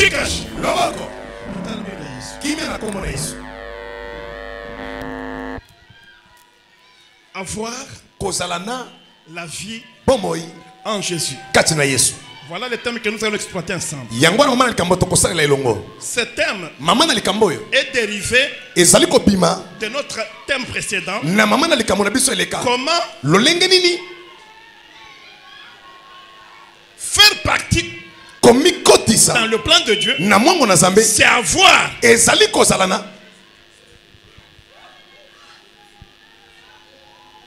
Chikash. Loboko. Kimi na kombo na Yesu. Avoir Kozalana la vie bomoi en Jésus. Katina Yesu. Voilà le thème que nous allons exploiter ensemble. Yangwa na mama likambo tokosala la elongo. Ce thème Mama na likambo yo est dérivé ezali kobima de notre thème précédent. na mama na likambo na biso eleka. Comment Lolenge nini faire partie komi kotisa dans le plan de Dieu, na mwango na Nzambe c'est avoir ezali kozalana.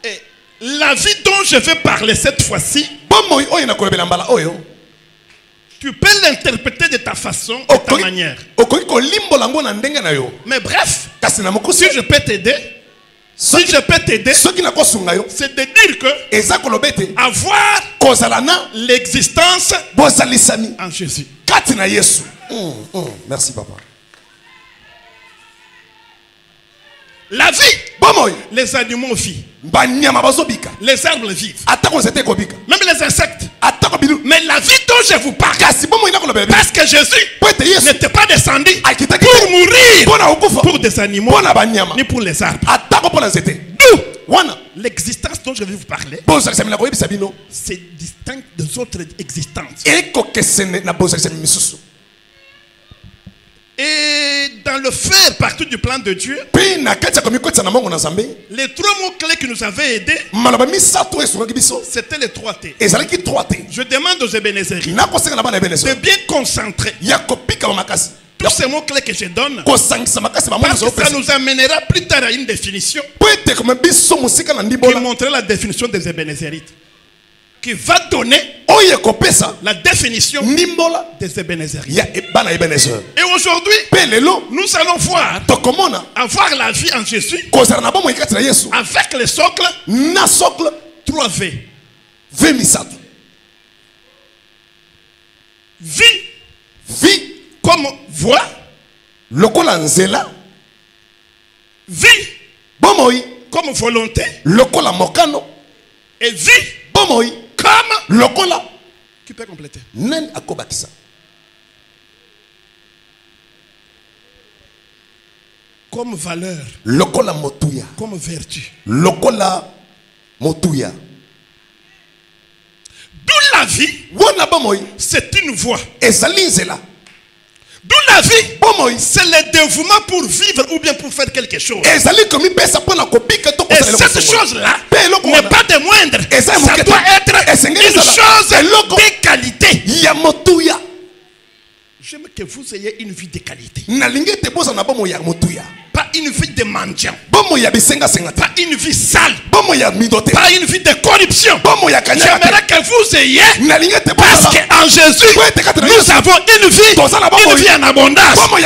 et la vie dont je vais parler cette fois-ci. Bomoi oyo na kolobela mbala oyo. Tu peux l'interpréter de ta façon, de ta manière. Okoki kolimbola ngo na ndenge na yo. Mais bref, Kasi na mokosi si je peux t'aider, c'est de dire que eza kolobete avoir kozalana l'existence bozalisani en Jésus. kati na Yesu. Merci papa. La vie, Bomoi les animaux vivent, banyama bazobika. les arbres vivent, Atako nzete kobika. même les insectes. Atako bilu. Mais la vie dont je vous parle, Kasi bomoi na kolobela. parce que Jésus Pwete Yesu. n'était pas descendu Akitaki pour mourir Bona okufa. pour des animaux, Bona banyama. ni pour les arbres. Atako pona nzete. D'où Wana. l'existence dont je vais vous parler, Bozalisami na koyebisa bino. c'est distinct des autres existences. Ekokesene na bozalisami misusu. Et dans le faire partie du plan de Dieu, Pe na kati ya komikotisa na mongo na Nzambe. les trois mots-clés qui nous avaient aidés, Maloba misato esungaki biso. c'était les 3 T. Ezalaki 3T. Je demande aux Ebenezeris Na kosenga na bana Ebenezer. de bien concentrer Ya kopika makasi. tous ces mots-clés que je donne, Kosangisa makasi ba parce mwana que ça nous amènera plus tard à une définition Pwete comme biso musika na qui ndibola. montrer la définition des Ebenezerites, qui va donner Oye kopesa la définition ndimbola des Ebenezerites. ya bana Ebenezer. Et aujourd'hui, Pelelo nous allons voir tokomona avoir la vie en Jésus kozala na bomo ikati na Yesu. avec le socle Na socle 3V. ve misato. Vie Vie comme voix, lokola nzela. vie Bomoi comme volonté, lokola mokano. et vie Bomoi comme... lokola Qui peut compléter? nani akobakisa. Comme valeur, Lokola motuya. comme vertu. Lokola motuya. D'où la vie, Wana bomoi c'est une voie. ezali nzela. D'où la vie, Bomoi c'est le dévouement pour vivre ou bien pour faire quelque chose. ezali komi pesa pona kopika to Et kosala cette chose-là eloko n'est wana. pas de moindre. Eza Ça mokete. doit être Esengeli une ezala. chose Eloko. de qualité. ya motuya. J'aime que vous ayez une vie de qualité. Nalingi te boza na bomoi ya motuya. Pas une vie de mendiant. Bomoi ya bisenga senga te. Pas une vie sale. Bomoi ya midote. Pas une vie de corruption. Bomoi ya kanya. J'aimerais que vous ayez, Nalingi te parce boza. qu'en Jésus, nous avons une vie en abondance. Mais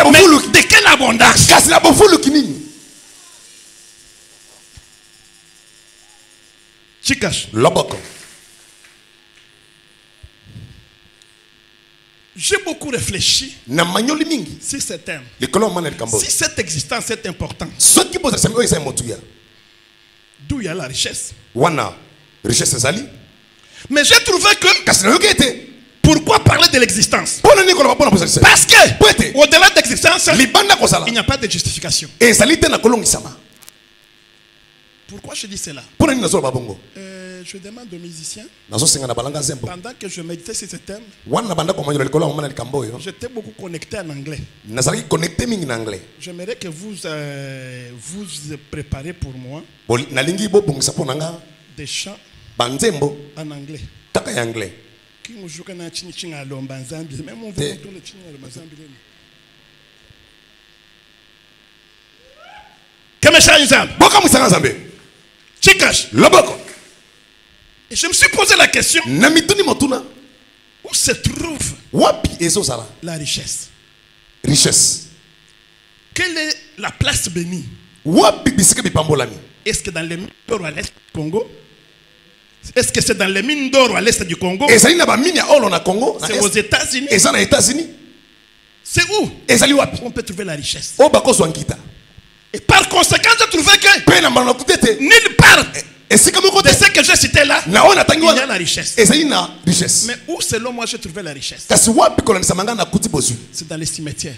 de quelle abondance? Kasi na bofulu kinini. Chikash. Loboko. J'ai beaucoup réfléchi Na manyoli mingi. sur ce thème. Likolo mana likambo. Si cette existence est importante, Soki boza sami oyo eza motuya. d'où il y a la richesse. Wana richesse ezali. Mais j'ai trouvé que, Kasi na yoki ete. pourquoi parler de l'existence? Pona ni koloba pona boza. Parce que, Pwete. au-delà de l'existence, Libanda kozala. il n'y a pas de justification. Ezali te na kolongisama. Pourquoi je dis cela? Pona ni nazo babongo. Je demande aux musiciens, Nazo senga na balanga zembo. pendant que je méditais sur ce thème, Wana banda ko manyo likolo mana likambo yo. j'étais beaucoup connecté en anglais. Nazali connecté mingi na anglais. J'aimerais que vous vous préparez pour moi Nalingi bo bongisa pona nga des chants banzembo en anglais. kaka ya anglais. Qui nous joue quand chini chini alomba nzambi. Même on Te- veut tourner chini alomba nzambi. Kama chani nzambi. Boka musanga Nzambe. Chikash. Loboko. Et je me suis posé la question, Na mituni motuna. où se trouve Wapi ezozala la richesse? richesse. Quelle est la place bénie? Wapi bisike bipambolami. Est-ce que dans les mines d'or à l'est du Congo? Est-ce que c'est dans les mines d'or à l'est du Congo? Ezali na ba mine ya olo na Congo. C'est aux États-Unis? Eza na États-Unis. C'est où Ezali wapi. on peut trouver la richesse? O bako zwankita. Et par conséquent, j'ai trouvé que Pe na mbana kutete. nulle part Et c'est comme De ce que j'ai cité là, il y a la richesse. Mais où selon moi j'ai trouvé la richesse? C'est dans les cimetières.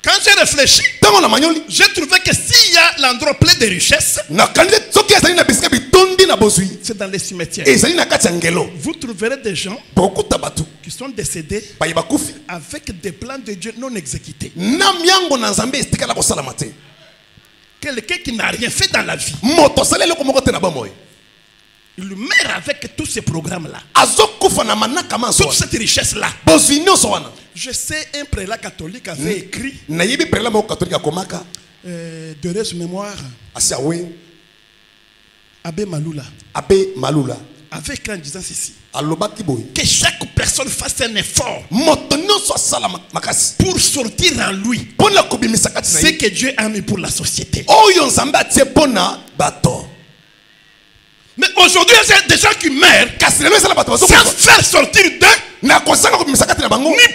Quand j'ai réfléchi, j'ai trouvé que s'il y a l'endroit plein de richesses, c'est dans les cimetières. Vous trouverez des gens qui sont décédés avec des plans de Dieu non exécutés. Quelqu'un qui n'a rien fait dans la vie, il meurt avec tous ces programmes-là, toute cette richesse-là. Je sais, un prélat catholique avait écrit d'heureuse mémoire, Abbé Malula avait écrit en disant ceci, que chaque personne fasse un effort pour sortir en lui ce que Dieu a mis pour la société. Mais aujourd'hui, il y a des gens qui meurent sans faire sortir d'eux ni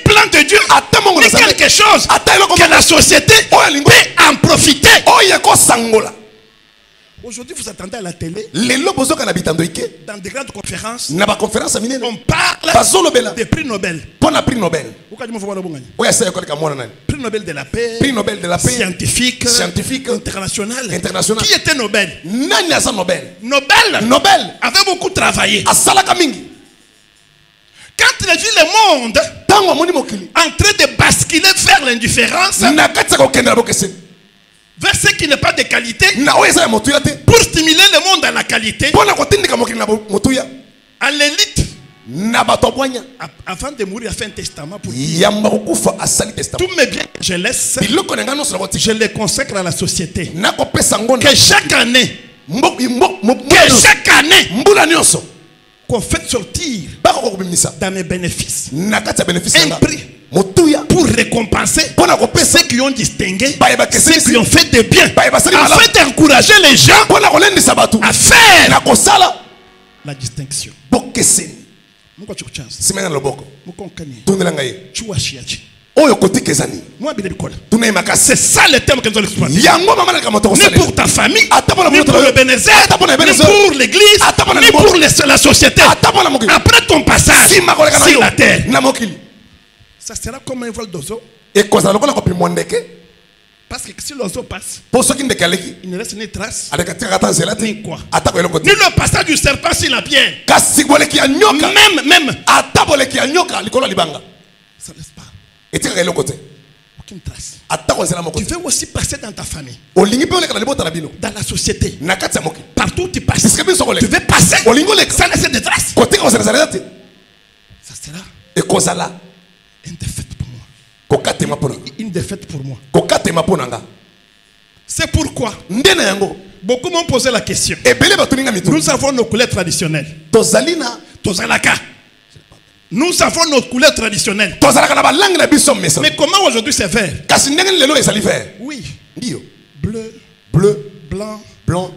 plan de Dieu, ni quelque chose que la société peut en profiter. Aujourd'hui, vous attendez à la télé, dans des grandes conférences, on parle des prix Nobel. Prix Nobel de la paix, scientifique, international. Qui était Nobel? Nobel avait beaucoup travaillé. Quand il a vu le monde en train de basculer vers l'indifférence, vers ce qui n'est pas de qualité, pour stimuler le monde à la qualité, à l'élite, avant de mourir, il a fait un testament pour dire tous mes biens que je laisse, je les consacre à la société. Que chaque année, qu'on fait sortir dans mes bénéfices un prix pour récompenser ceux qui ont distingué, ceux qui ont fait des biens, afin d'encourager les gens à faire la distinction. C'est ça le thème que nous allons exploiter. Ni pour ta famille, ni pour le bénéfice, ni pour l'église, ni pour la société. Après ton passage sur la terre, ça sera comme un vol d'oiseau. Parce que si l'oiseau passe, il ne reste ni trace, ni quoi. Ni le passage du serpent sur la pierre. Même. Ça ne laisse pas aucune trace. Tu veux aussi passer dans ta famille, dans la société, partout où tu passes. Tu veux passer sans laisser de traces. Ça sera une défaite pour moi. Une défaite pour moi. C'est pourquoi beaucoup m'ont posé la question. Nous avons nos couleurs traditionnelles. Nous avons nos couleurs traditionnelles. Mais comment aujourd'hui c'est vert? Oui. Bleu, blanc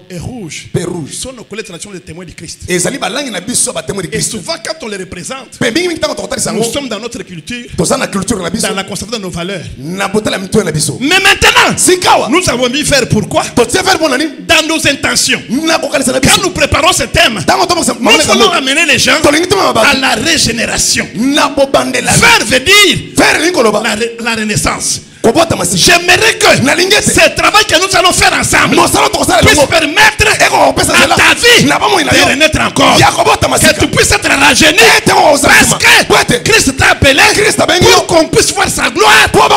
et rouge. Ce sont nos couleurs traditionnelles des témoins du Christ. Et souvent quand on les représente, nous sommes dans notre culture, dans la conservation de nos valeurs. Mais maintenant, nous avons mis faire pourquoi? Dans nos intentions. Quand nous préparons ce thème, nous voulons amener les gens à la régénération. Faire veut dire la renaissance. J'aimerais que ce travail que nous allons faire ensemble puisse permettre à ta vie de renaître encore. Que tu puisses être rajeuni. Parce que Christ t'a appelé pour qu'on puisse voir sa gloire. Pas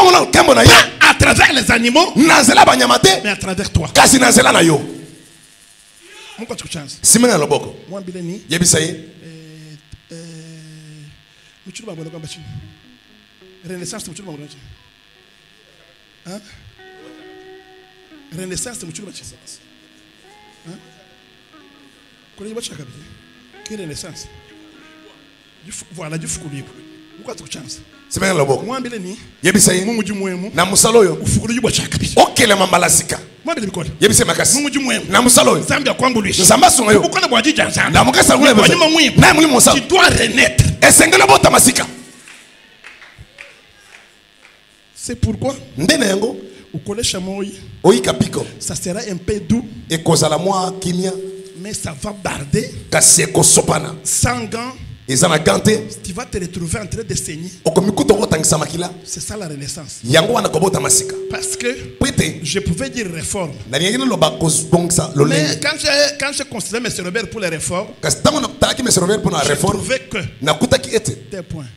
à travers les animaux, mais à travers toi. Renaissance, Renaissance, Renaissance. Voilà, du fou libre. Pourquoi tu chances? C'est bien le bon. Moi, Bileni. Yebisay. Na musaloyo. Ufukuru yuba chakabi. Okele mambalasika. Moi, Bileni kola. Yebisay makasi. Na musaloyo. Zambia kwangu lui. Zamba sunga yo. Pourquoi na boadi janza? Na mukasa ngule besa. Na muli musalo. Tu dois renaître. Esengela bota masika. C'est pourquoi ndene yango Ça sera un peu doux. Mais ça va barder. Sans gants. Tu vas te retrouver en train de saigner. C'est ça la renaissance. Parce que je pouvais dire réforme. Mais quand je considère M. Robert pour les réformes, je trouvais que des points.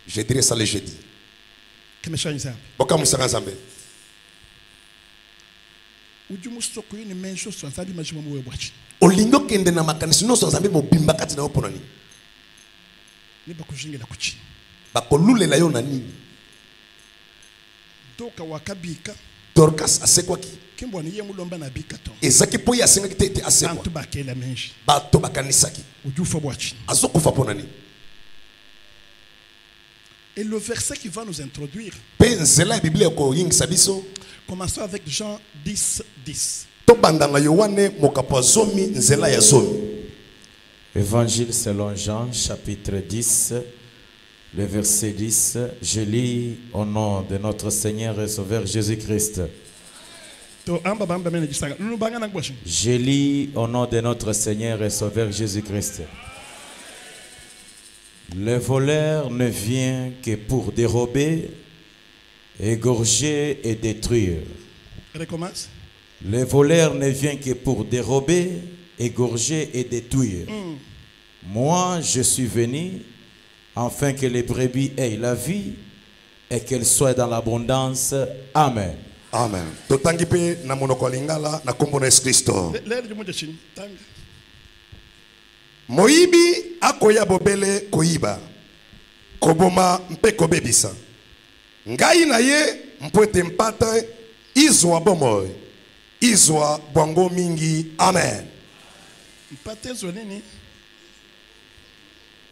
Je dirais ça le jeudi. Que me change ça. Olingo kende na makanisi no so zambe mobimba kati na oponani. Ni bakujingela kuchi. Bakolulela yo na nini? Doka wakabika. Dorcas asekwaki. Kimbo ni yemulomba na bika to. Ezaki po ya senga kitete asekwa. Bantu bakela menji. Bato bakanisaki. Ujufa bwachi. Azokufa ponani. Et le verset qui va nous introduire. Penzela la Bible ko yingisa biso. Commençons avec Jean 10, 10. Évangile selon Jean, chapitre 10, le verset 10. Je lis au nom de notre Seigneur et Sauveur Jésus-Christ. Je lis au nom de notre Seigneur et Sauveur Jésus-Christ. Le voleur ne vient que pour dérober, égorger et détruire. Recommence. Le voleur ne vient que pour dérober, égorger et détruire. Moi, je suis venu afin que les brebis aient la vie et qu'elles soient dans l'abondance. Amen. Amen. Totangipe na monoko lingala na kombo na Yesu Kristo. Moibi akoya bobele koiba. Koboma mpe kobebisa. Ngai na ye mpwete mpata izwa bomoy. Izwa bwango mingi. Amen. Mpate zonini.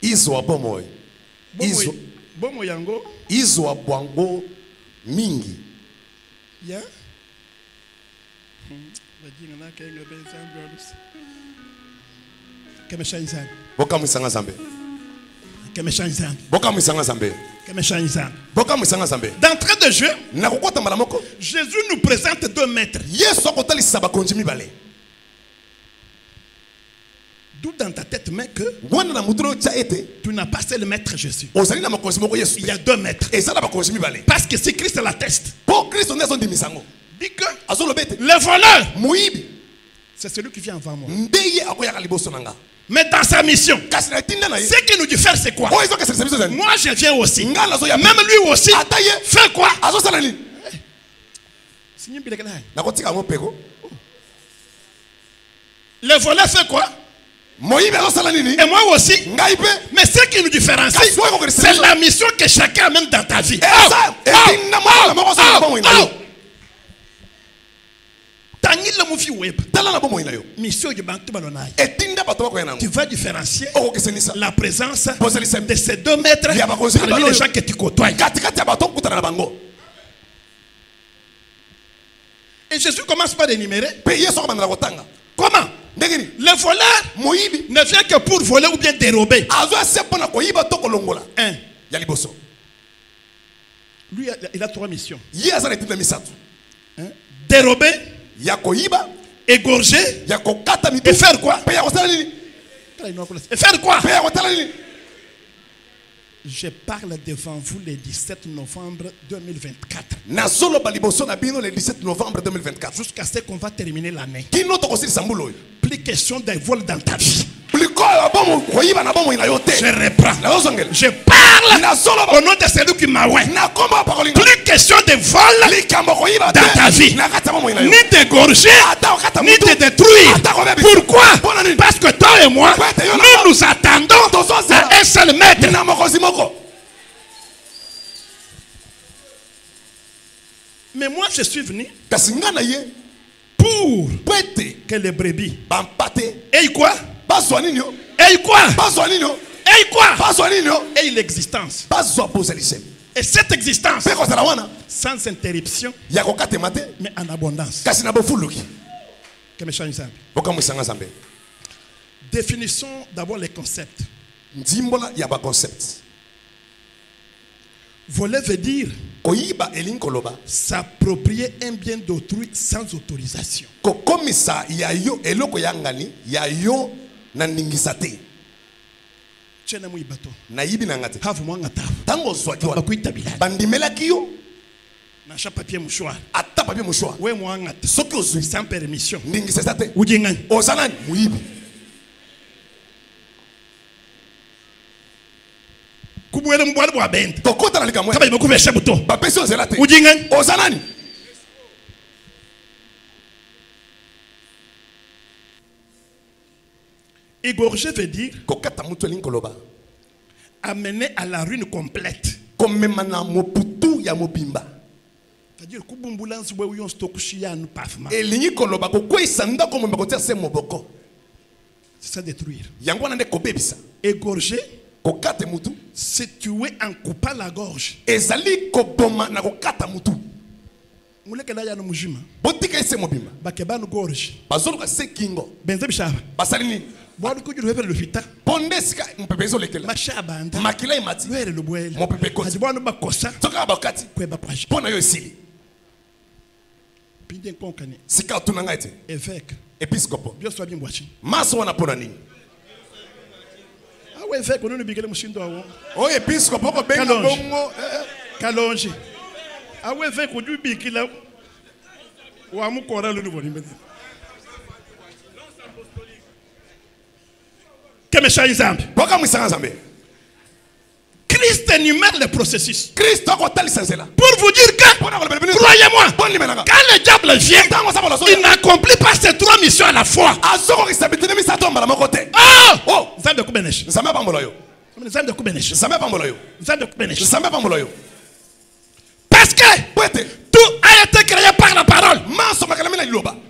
Izwa bomoy. Izwa bomo yango. Izwa bwango mingi. Ya. Boka musanga zambe. Boka musanga zambe. D'entrée de jeu, Jésus nous présente 2 maîtres. D'où dans ta tête, mais que tu n'as pas seul maître Jésus. Il y a 2 maîtres. Parce que si Christ l'atteste, dit que le voleur, c'est celui qui vient avant moi. Mais dans sa mission, ce qu'il nous dit faire, c'est quoi? Moi, je viens aussi. Même lui aussi. Fait quoi? Le volet fait quoi? Et moi aussi. Mais ce qui nous différencie, c'est la mission que chacun amène dans ta vie. Tu vas différencier la présence de ces 2 maîtres parmi les gens que tu côtoies. Et Jésus commence par énumérer. Comment? Le voleur ne vient que pour voler ou bien dérober. Lui, il a 3 missions. Dérober, égorger et faire quoi? Et faire quoi? Je parle devant vous le 17 novembre 2024. Le 17 novembre 2024. Jusqu'à ce qu'on va terminer l'année. Plus question d'un vol dans ta vie. Je reprends. Je parle au nom de celui qui m'a oué. Plus question de vol dans ta vie. Ni d'égorger, ni de détruire. Pourquoi? Parce que toi et moi, nous attendons à un seul maître. Mais moi, je suis venu pour que les brebis aient quoi? Et quoi? Et quoi? Et l'existence. Et cette existence sans interruption, mais en abondance. Que me change ça? Définissons d'abord les concepts. Voler veut dire s'approprier un bien d'autrui sans autorisation. Tchena muibato. Naibi nangate. Havu mwangata. Tango swati wala. Bakuita bilali. Bandimela kiyo. Nasha papier mouchoir. Ata papier mouchoir. We mwangata. Soki ozui. Sans permission. Ndingi sesate. Ujingani. Ozanani. Muibi. Kubuele mbwale bwa bende. Tokota na likamwe. Kaba imekuvesha buto. Bapesi ozelate. Ujingani. Ozanani. Égorger veut dire amener à la ruine complète. C'est-à-dire c'est ça détruire. Égorger, c'est tuer en coupant la gorge. Bon, coup du le fita. Pondeska mpepezo lekela. Mashabanda. Makila imati. Were le boel. Mon pepe kosi. Adibano bakosa. Toka bakati. Kweba kwashi. Pona yo esili. Pinde konkane. Sika tunanga ete. Évêque. Episcopo. Bio so bien boachi. Maso wana pona nini? Ah ouais, évêque on ne bigele mushindo awo. Oh episcopo ko benga bongo. Kalonji. Ah ouais, évêque on du bigila. Wa mu kora le nouveau nimbe. Christ énumère le processus. Pour vous dire que, croyez-moi, quand le diable vient, il n'accomplit pas ces trois missions à la fois. Oh! Parce que tout a été créé par la parole.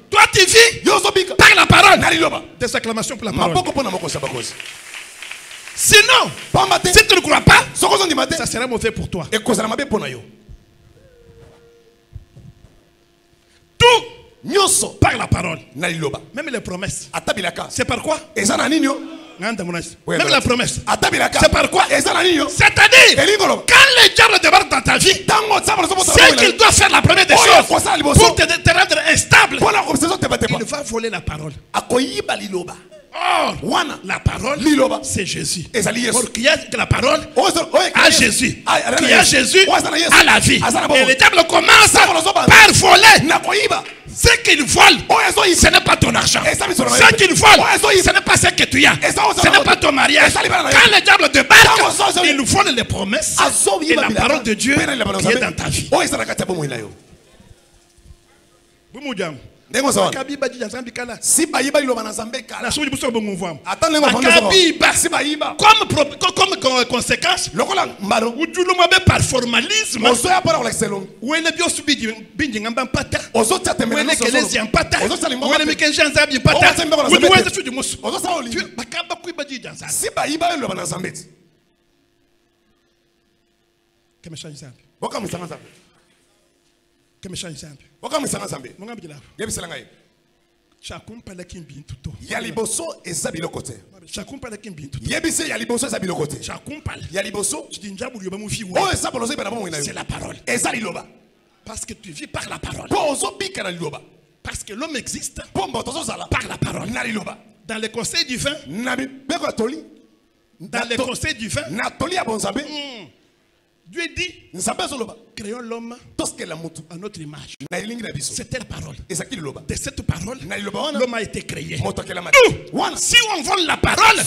Toi tu vis par la parole. Des acclamations pour la parole. Sinon, si tu ne crois pas, ça sera mauvais pour toi. Tout par la parole. Même les promesses. C'est par quoi? Même la promesse. C'est par quoi? C'est-à-dire, quand le diable débarque dans ta vie, c'est qu'il doit faire la première des choses pour te rendre instable. Il va voler la parole. Or, la parole, c'est Jésus. Or, qui a la parole à Jésus. Qui a Jésus à la vie. Et le diable commence par voler. Ce qu'il vole, ce n'est pas ton argent. Ce qu'il vole, ce n'est pas ce que tu as. Ce n'est pas ton mariage. Quand le diable débarque, il vole les promesses et la parole de Dieu qui est dans ta vie. Si baïba il va comme conséquence, par formalisme, Yaliboso eza biloko te. Yebise yaliboso eza biloko te. Yaliboso c'est la parole. Parce que tu vis par la parole. Parce que l'homme existe par la parole. Dans le conseil divin, Dieu dit, créons l'homme à notre image. C'était la parole. De cette parole, l'homme a été créé. Si on vole la parole,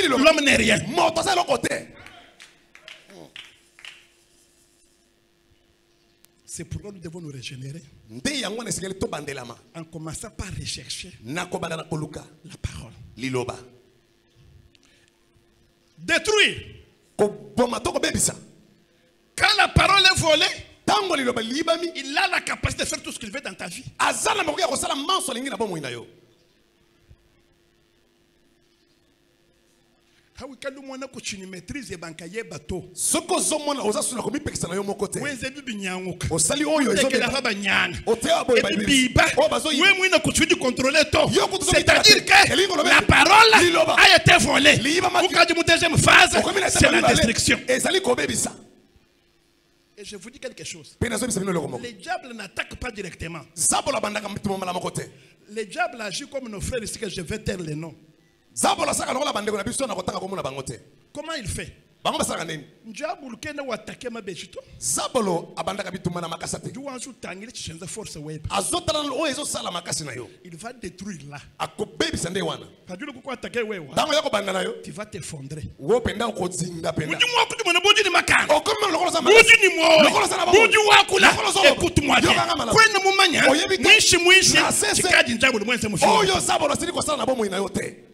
l'homme n'est rien. C'est pourquoi nous devons nous régénérer en commençant par rechercher la parole. Détruire. Quand la parole est volée, il a la capacité de faire tout ce qu'il veut dans ta vie. C'est-à-dire que la parole a été volée. C'est la destruction. Et je vous dis quelque chose. Les diables n'attaquent pas directement. Les diables agissent comme nos frères ici que je vais taire les noms. Comment il fait? Diable kene watake mabeshito. Zabolo abandaka bituma na makasa te. Duanzu tangile chishenza force web. Azotala o ezo sala makasi na yo. Il va détruire là. Akobebi sande wana. Kadulu ko atake wewe. Bango yako banda na yo. Tu vas t'effondrer. Wo penda ko zinga penda. Muji mwa kutu mwana boji ni makana. O comme lokolo sa makasi. Muji ni mo. Muji wakula. Écoute-moi bien. Kwena mumanya. Mwishi. Chikaji njabulu mwense mufi. Oyo zabolo sili ko sala na bomo ina yo te.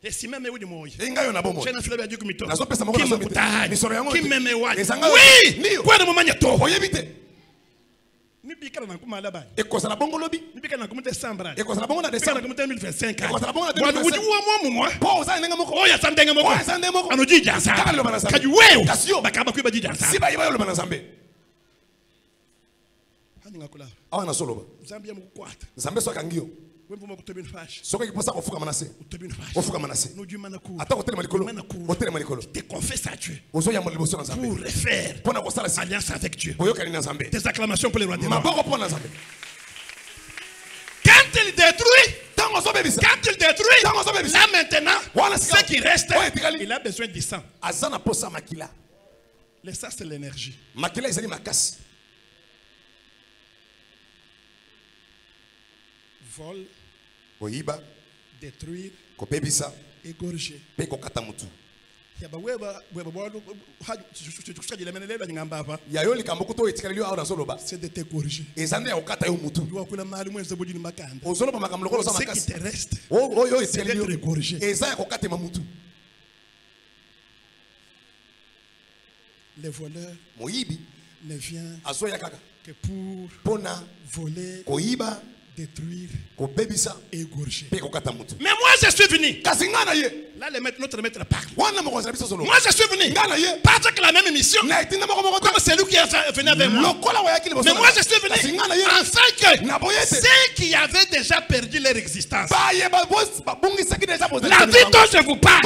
Et si même oui, oui, quoi de moment yato? Ekosala bongo lobi. Ekosala bongo na décembre. 2025. Ekosala bongo na 2025. Po oza ndenga moko. Oya sandenga moko. Oya sandenga moko. Anoji jansa. Kaji wewe. Bakaba kuiba jansa. Si ba yiba lo bana zambe. Haninga kula. Awa na solo ba. Zambia mukwata. Zambe so kangio. Soka kiposa kofuka manase. Ofuka manase. Ata ko telema likolo. O telema likolo. Te confesse à Dieu. Ozo ya moliboso na Zambe. Pour refaire. Pona ko sala alliance avec Dieu. Boyoka ni na Zambe. Des acclamations pour les rois des rois. Maboko pona Zambe. Quand il détruit, là maintenant, ce qui reste, il a besoin du sang. Azana posa makila. Le sang c'est l'énergie. Makila ezali makasi. Vol, Oyiba, détruire, kopebisa, égorger. Pe kokata mutu. C'est de t'égorger. Ce qui te reste, c'est d'être égorgé. Les voleurs ne viennent que pour voler, détruire, égorger. Mais moi je suis venu. Là notre maître parle. Moi je suis venu. Parce que la même mission. Comme c'est lui qui est venu avec moi. Mais moi je suis venu. Afin que ceux qui avaient déjà perdu leur existence. La vie dont je vous parle.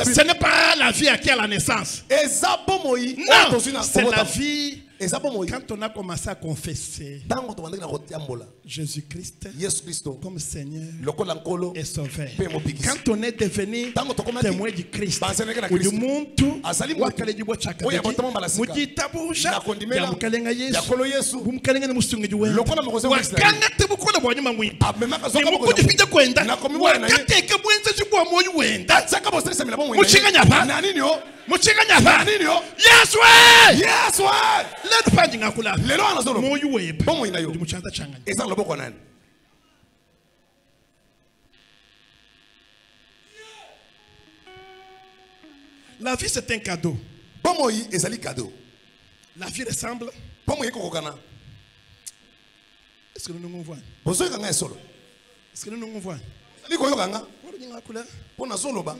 Ce n'est pas la vie acquise à la naissance. Non, c'est la vie. Quand on a commencé à confesser Jésus-Christ comme Seigneur et Sauveur, quand on est devenu témoin du Christ, du monde, yes, way! Yes, way! Let me ngakula. Lelo anazolo. Moyo web. Bomo ina yo. Muchanta changanya. Eza loboko nani? La vie c'est un cadeau. Bomo yi ezali cadeau. La vie ressemble. Bomo yiko kokana. Est-ce que nous nous voyons? Bozo yanga esolo. Est-ce que nous nous voyons? Liko yo kanga. Ngakula. Pona solo ba.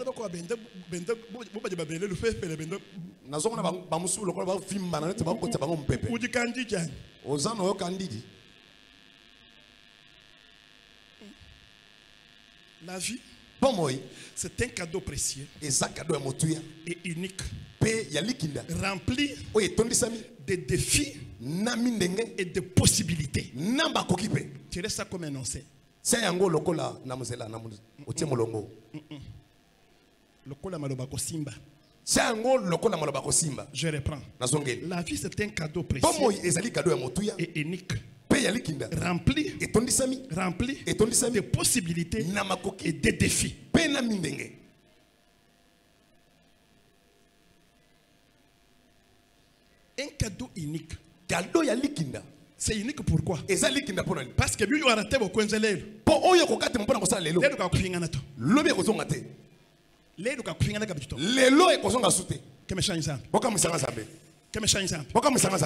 Nazongona ba musu lokolo ba fimba na nete ba kotsa ba ngompepe. Udi kandi jani. Ozano yo kandidi. La vie, c'est un cadeau précieux et unique, rempli de défis et de possibilités. Tu restes ça comme énoncé. Lokola malobako simba. Je reprends. La vie c'est un cadeau précieux et unique. Rempli de possibilités et de défis. Un cadeau unique. C'est unique pourquoi? Parce que lui il a raté beaucoup de lelo.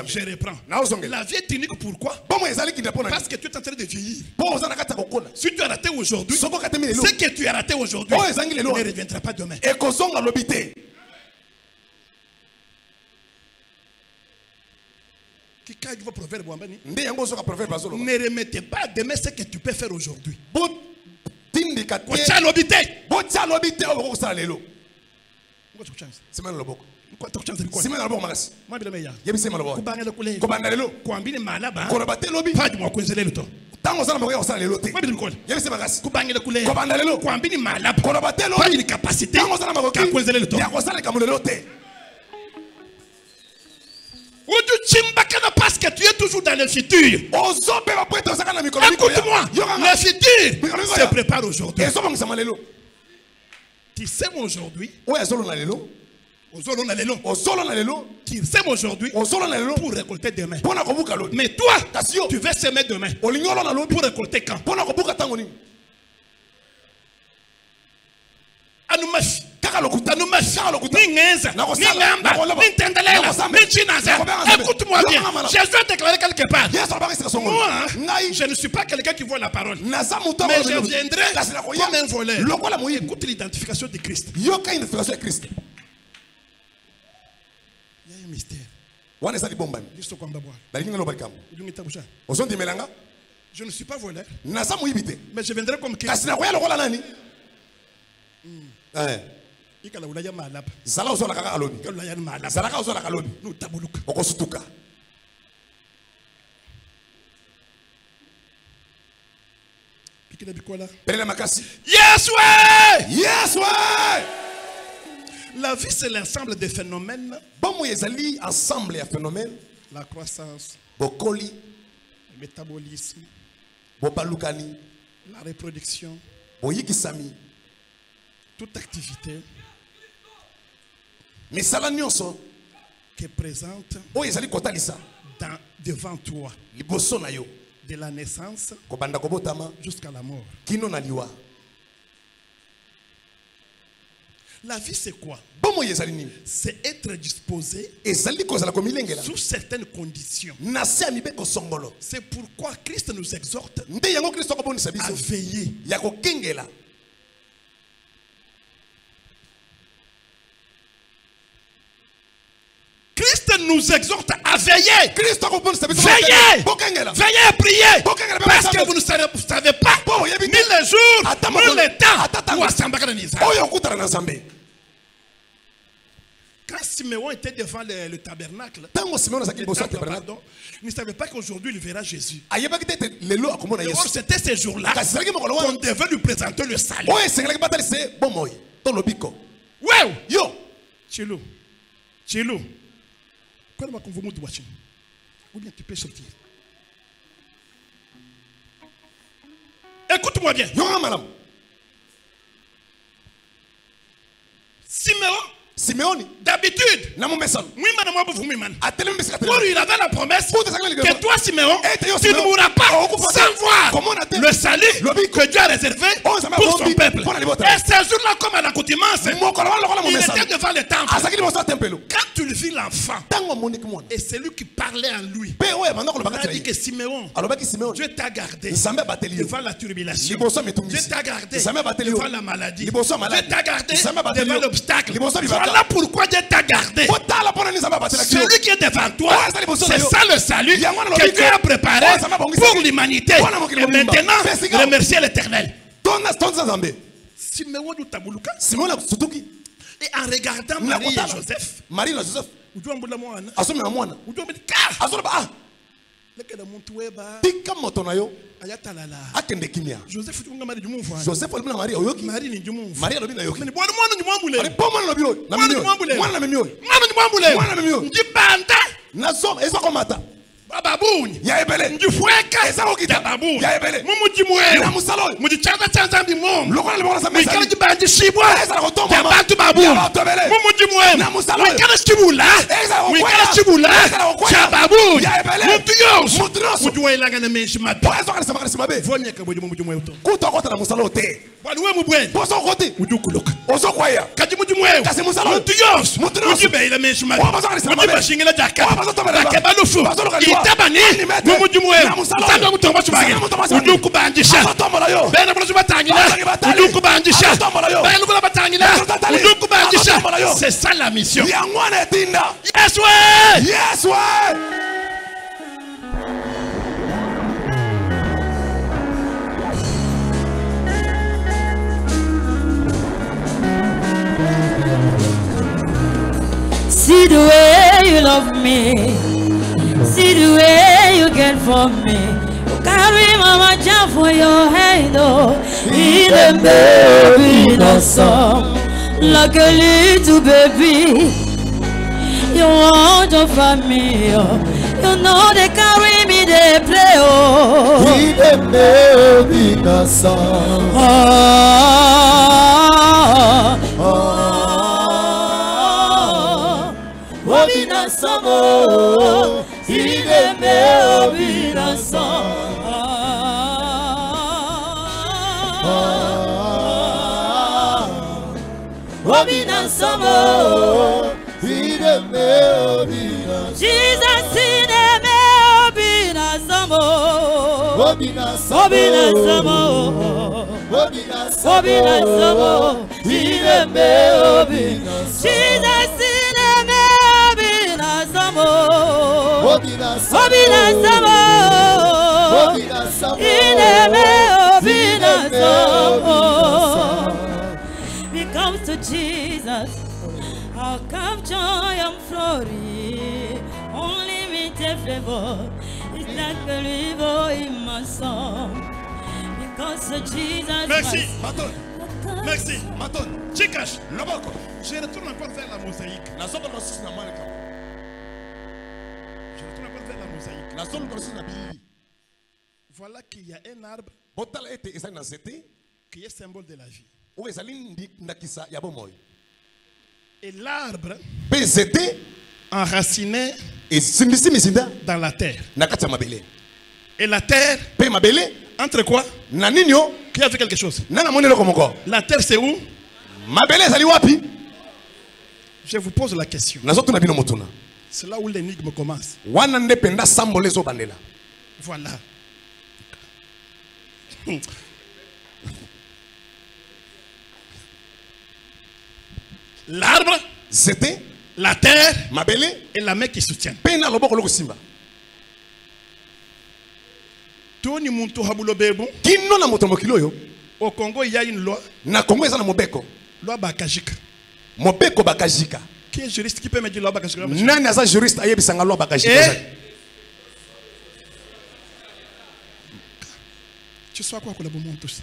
Je reprends. La vie est unique pourquoi? Parce que tu es en train de vieillir. Si tu as raté aujourd'hui, ce que tu as raté aujourd'hui ne reviendra pas demain. Ne remettez pas demain ce que tu peux faire aujourd'hui. Semaine loboko. Semaine loboko makas. Yebise maloboko. Kobanda lelo. Kono bate lobi. Tango sana moko osala lelo te. Yebise makas. Kobanda lelo. Kono bate lobi. Capacité. Tango sana moko ya kosala kamulelo te. Parce que tu es toujours dans le futur. Écoute-moi, le futur se prépare aujourd'hui. Tu sais aujourd'hui. Tu sais aujourd'hui pour récolter demain. Mais toi, tu veux semer demain pour récolter quand? Anumash, écoute-moi bien. Jésus a déclaré quelque part. Moi, je ne suis pas quelqu'un qui voit la parole. Mais je viendrai comme un voleur. Écoute l'identification de Christ. Il y a un mystère. Je ne suis pas voleur. Mais je viendrai comme Christ. Zala ozola kaka alobi. Zala kaka ozola kalobi. Okosutuka. Pele makasi. Yes way! Yes way! La vie c'est l'ensemble des phénomènes. Bon ezali ensemble ya phénomènes. La croissance. Bokoli. Le métabolisme. Bobalukani. La reproduction. Boyikisami. Toute activité qui est présente devant toi de la naissance jusqu'à la mort. La vie c'est quoi? C'est être disposé sous certaines conditions. C'est pourquoi Christ nous exhorte à veiller. Christ nous exhorte à veiller. Veillez. Veillez à prier. Parce que vous ne savez pas ni les jours, ni les temps où quand Siméon était devant le tabernacle, il ne savait pas qu'aujourd'hui il verra Jésus. Or, c'était ces jours-là qu'on devait lui présenter le salut. Wow. Yo. Chilo. Ou bien tu peux sortir. Écoute-moi bien. Siméon, d'habitude, il avait la promesse que toi, Siméon, tu ne mourras pas sans voir le salut que Dieu a réservé pour son peuple. Et ce jour-là, comme à l'accoutumance, il était devant le temple. Quand tu vis l'enfant, et c'est lui qui parlait en lui, il a dit que Siméon, Dieu t'a gardé devant la turbulation. Dieu t'a gardé devant la maladie. Dieu t'a gardé devant l'obstacle. Voilà pourquoi Dieu t'a gardé. Celui qui est devant toi, c'est ça le salut que Dieu a préparé pour l'humanité. Et maintenant, remercier l'Éternel. Et en regardant Marie et Joseph, Joseph bababuni ya ebele ndifueka ezakokita babuni ya ebele mumujimwe na musalo mujichanga chanza mbimom lokala libona sa mesa mikala jibandi shibwa ya bantu babuni mumujimwe na musalo mikala shibula mikala shibula ya babuni ya ebele mutuyos mujuwelanga na menshi mabe ezakala sabakala simabe vonye kabodi mumujimwe uto kutokota na musalo te bwana we mubweni boso kote mujukuluka ozokwaya kaji mujimwe kasi musalo mutuyos mujibeila menshi mabe mujibashingela jaka bakebalufu Tabani, Mumujumwe, Sando Mutomba Subagi, Uduku Bandisha, Ben Batangina, Uduku Bandisha, Ben Batangina, Uduku Bandisha. C'est ça la mission. Yes, way! Yes, way! See the way you love me. See the way you get for me. You carry mama jam for your hand, oh. In the baby innocent, like a little baby. You want your family, oh. You know they carry me, they play, oh. In the baby innocent. Obina samo, ideme obina samo. Obina samo, ideme obina. Jesus ideme obina samo. Obina samo, obina samo. obina samo, Obina samo, ideme obina. Jesus ideme obina samo. Obina samo, Obina samo, obina samo, ideme obina samo. samo. We come to Jesus, I'll come joy and glory. Only with a favor, it's like a river in my song. Because of Jesus. Merci. Maton. Merci. Maton. Chikash. Loboko. Je retourne encore vers la mosaïque. La zone de la malika. Je retourne encore vers la mosaïque. La zone de la bilili. Voilà qu'il y a un arbre qui est symbole de la vie. Et l'arbre enraciné dans la terre. Et la terre, entre quoi? Qui a fait quelque chose? La terre c'est où? Je vous pose la question. C'est là où l'énigme commence. Voilà. L'arbre, c'était la terre et la main qui soutient. Au Congo, il y a une loi. Loi Bakajika. Qui est juriste qui peut me dire loi Bakajika? Tu sais quoi que la bombe tous?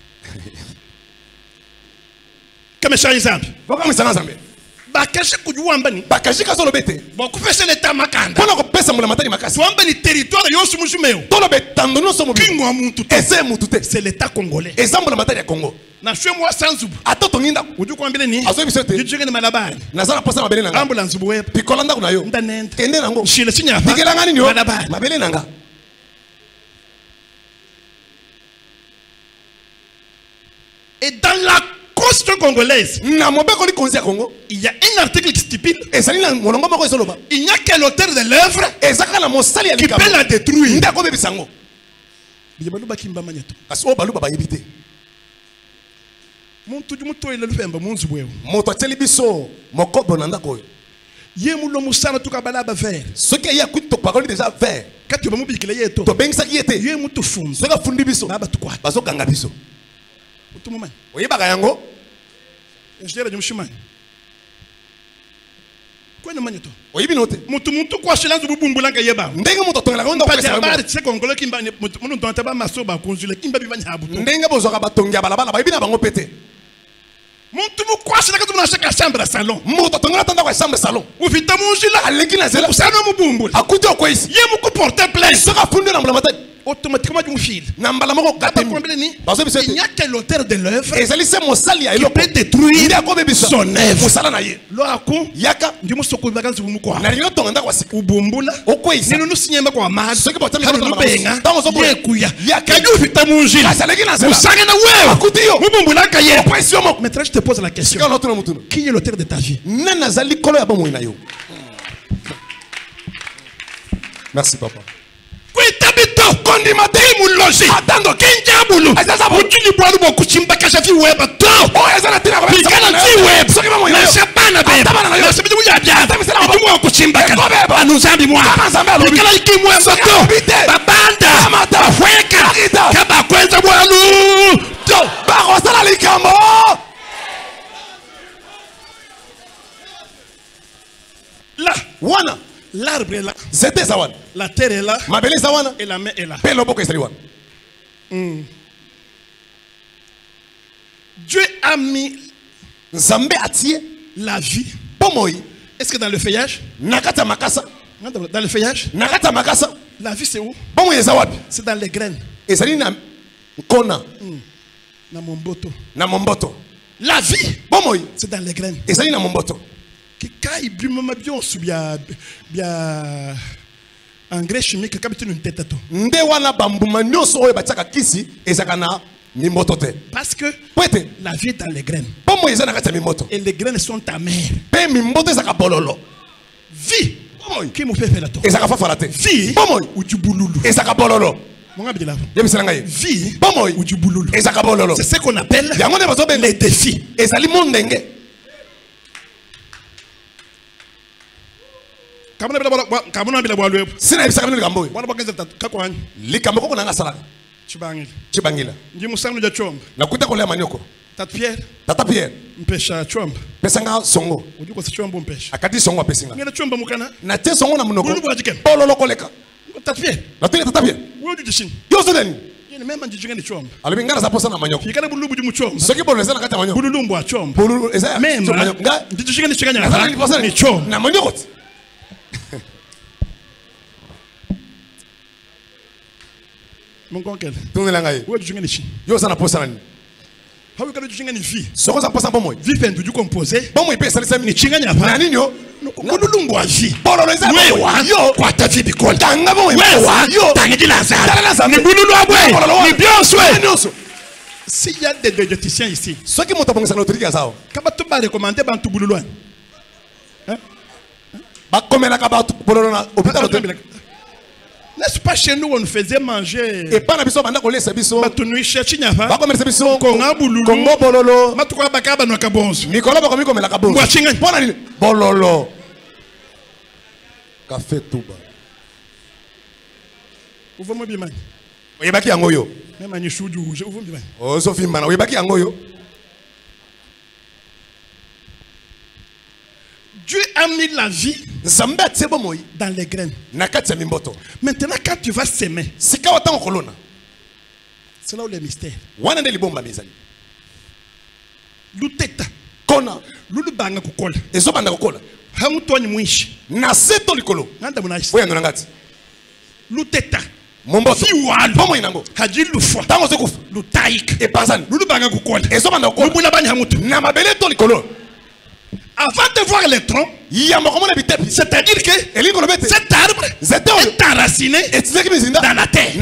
Comme ça exemple. Bakajika kujuambani. Bakajika solo bete. Bon kupesa leta makanda. Bona kupesa mula matani makasi. Tuambani territoire yosu mujumeo. Tolo betando no somo. Kingo amuntu. Ese mutu te. C'est l'état congolais. Exemple la matani ya Congo. Na shwe moi sans zubu. Atoto nginda. Uju kwambile ni. Azo bisote. Uju ngene malabari. Nazala pasa mabele nanga. Ambulance buwe. Pikolanda kunayo. Ndanende. Kende nango. Shile sinya. Bigela ngani nyo. Malabari. Mabele nanga. Et dans la constitution congolaise, il y a un article qui stipule il n'y a que l'auteur de l'œuvre qui peut la détruire. Automatiquement du fil. Il n'y a que l'auteur de l'œuvre qui peut détruire son œuvre. Maintenant je te pose la question. Qui est l'auteur de ta vie? Merci papa. Kondimate muloji atando kinjabulu azaza bujini bwalu bokuchimba kashafi weba to ezana tina kwa bikana ti web na shabana be na sabidu ya bya itumwa kuchimba kana anuzambi mwa bikana ikimwe soto babanda afweka kaba kwenza bwalu to bakosala likambo. wana l'arbre est là, zete za wana la terre est là, mabele za wana et la main est là. pe loboko ezali wana. Dieu a mis Nzambe atie la vie. bomoi Est-ce que dans le feuillage? nakata makasa Dans le feuillage? nakata makasa La vie c'est où? bomoi eza wapi? C'est dans les graines. Ezali na nkona Dans mon boto. na momboto. La vie, Bomoi c'est dans les graines. ezali na momboto. Quand il brûle bien sous bien engrais chimique quand tu ne tête toi. Nde wana bambuma nyonso oyo batiaka kisi ezaka na mimboto te. Parce que Pwete la vie est dans les graines. bomoi eza na kati ya mimboto. Et les graines sont ta mère. Pe mimboto ezaka bololo. Vie. Qui me fait faire la tour? Ezaka fafala te. Vie. Bomoi Ou du bouloulou. ezaka bololo. Mon gars, là. Yebisela ngai. Vie. Bomoi Ou du bouloulou. ezaka bololo. C'est ce qu'on appelle Yango nde bazo les défis. ezali mondenge. Sina yebisaka bino likambo oyo. Likambo koko nanga salaka. Chibangila. Nakuta kolia manioko. Tata Pierre. Pesanga songo. Akati songo apesinga. Na te songo na munoko. Bololo koleka. Tata Pierre. Yo zodeni. Alobi ngana zaposa na manioko. Soki bololo eza na kati ya manioko. Bololo eza ya manioko. Na manioko ti. Mon oncle. Tungela ngai. Yo sana posa nani. Soko za posa bomoi. Vie pendu du composé. Bomoi pe salisa mini. Chinganya pa. Na nini yo? Kululungu wa vie. Bololo eza bomoi. Yo kwa tafi bikonda. tanga bomoi. Wewa. Yo Tangi lazara. Ni bululu abwe. Ni bien swe. S'il y a des diététiciens ici. Soki moto bongisa na autorité zao. Kaba tu ba recommander bantu bululu. Ba komela ka ba bololo na hôpital. N'est-ce pas chez nous on nous faisait manger? Et pas na biso banda kolesa biso. Batunui cherchi nyafa. Ba komelesa biso. Konga bululu. Kongo bololo. Matuka bakaba no kabonzo. Mikolo ba komi komela ka bonzo. Ngwa chinga. Pona nini? Bololo. Café tuba. Uvo mo bimani. Oyebaki yango yo. Même ni shuju je uvo bimani. Oh Sophie mana oyebaki yango yo. Dieu a mis la vie dans les graines. Maintenant, quand tu vas s'aimer, c'est là où le mystère. Luteta. Kona. Lulubanga kukola. Ezobanda kukola. Hamutoni mwishi. Na seto likolo. Nanda munashi. Oya nangati. Luteta. Momboto. Fiwalo. Pomo inango. Haji lufa. Tango sekufa. Lutaik. Epanzani. Lulubanga kukola. Ezobanda kukola. Lubula bani hamutu. Na mabele to likolo. Avant de voir les troncs, c'est-à-dire que cet arbre est enraciné dans la terre.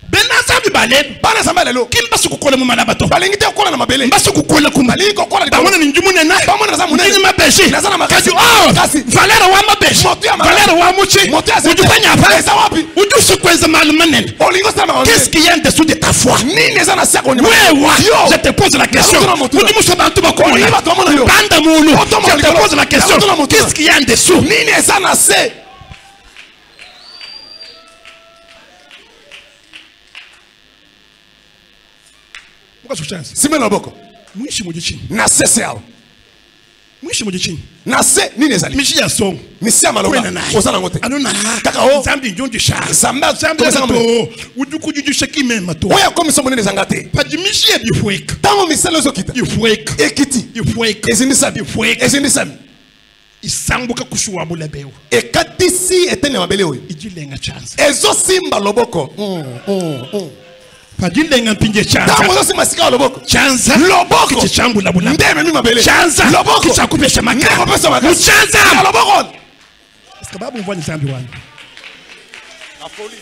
Benazabi balen, banazamba lelo. Kimba sukukola mu malabato. Balengite kola na mabele. Mba sukukola kumali ko kola. Bamona ni njumune na. Bamona za munene mabeji. Nazana makasi. Oh, valera wa mabeji. Valera wa muchi. Ujufanya apa? Eza wapi? Ujusu kwenza malumanen. Olingo sama. Qu'est-ce qu'il y a en dessous de ta foi? Nini eza na sako nyuma. Wewa. Je te pose la question. Ujumu bantu bakoma. Banda mulu. Je te pose la question. Qu'est-ce qu'il y a en dessous? Nini eza na se? Simela boko. Mwishi mujichini. Na sese yao. Mwishi mujichini. Na se nini ezali? Mishi ya song. Misi ya maloba. Osana ngote. Anona. Kaka o. Zambi njonju sha. Zamba to. Uduku juju sheki mema to. Oya komi somo nene zangate. Paji mishi ya bifwek. Tango miselo zo kita. Bifwek. Ekiti. Bifwek. Ezindisa bifwek. Ezindisa. Isambuka kushuwa bulebeo. Ekatisi etene mabele oyo. Ijilenga chance. Ezo simba loboko. Pajilenga pinje chanza. Tango zo masika loboko. Chanza. Loboko. Kichichambu la bula. Ndeme mi mabele. Chanza. Loboko. Kichakupesha maka. Ngakopesa maka. Chanza. Loboko. Sababu mvani zambi wani. Afoli.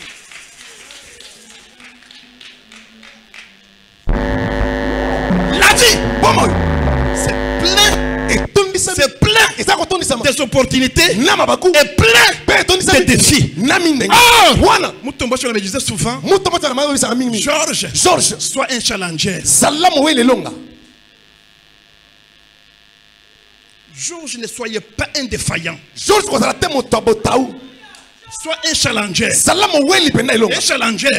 La vie. Bomo. C'est plein. C'est plein des opportunités et plein de défis. Je me disais souvent, Georges, sois un challenger. Georges, ne soyez pas un défaillant. Sois un challenger. Un challenger,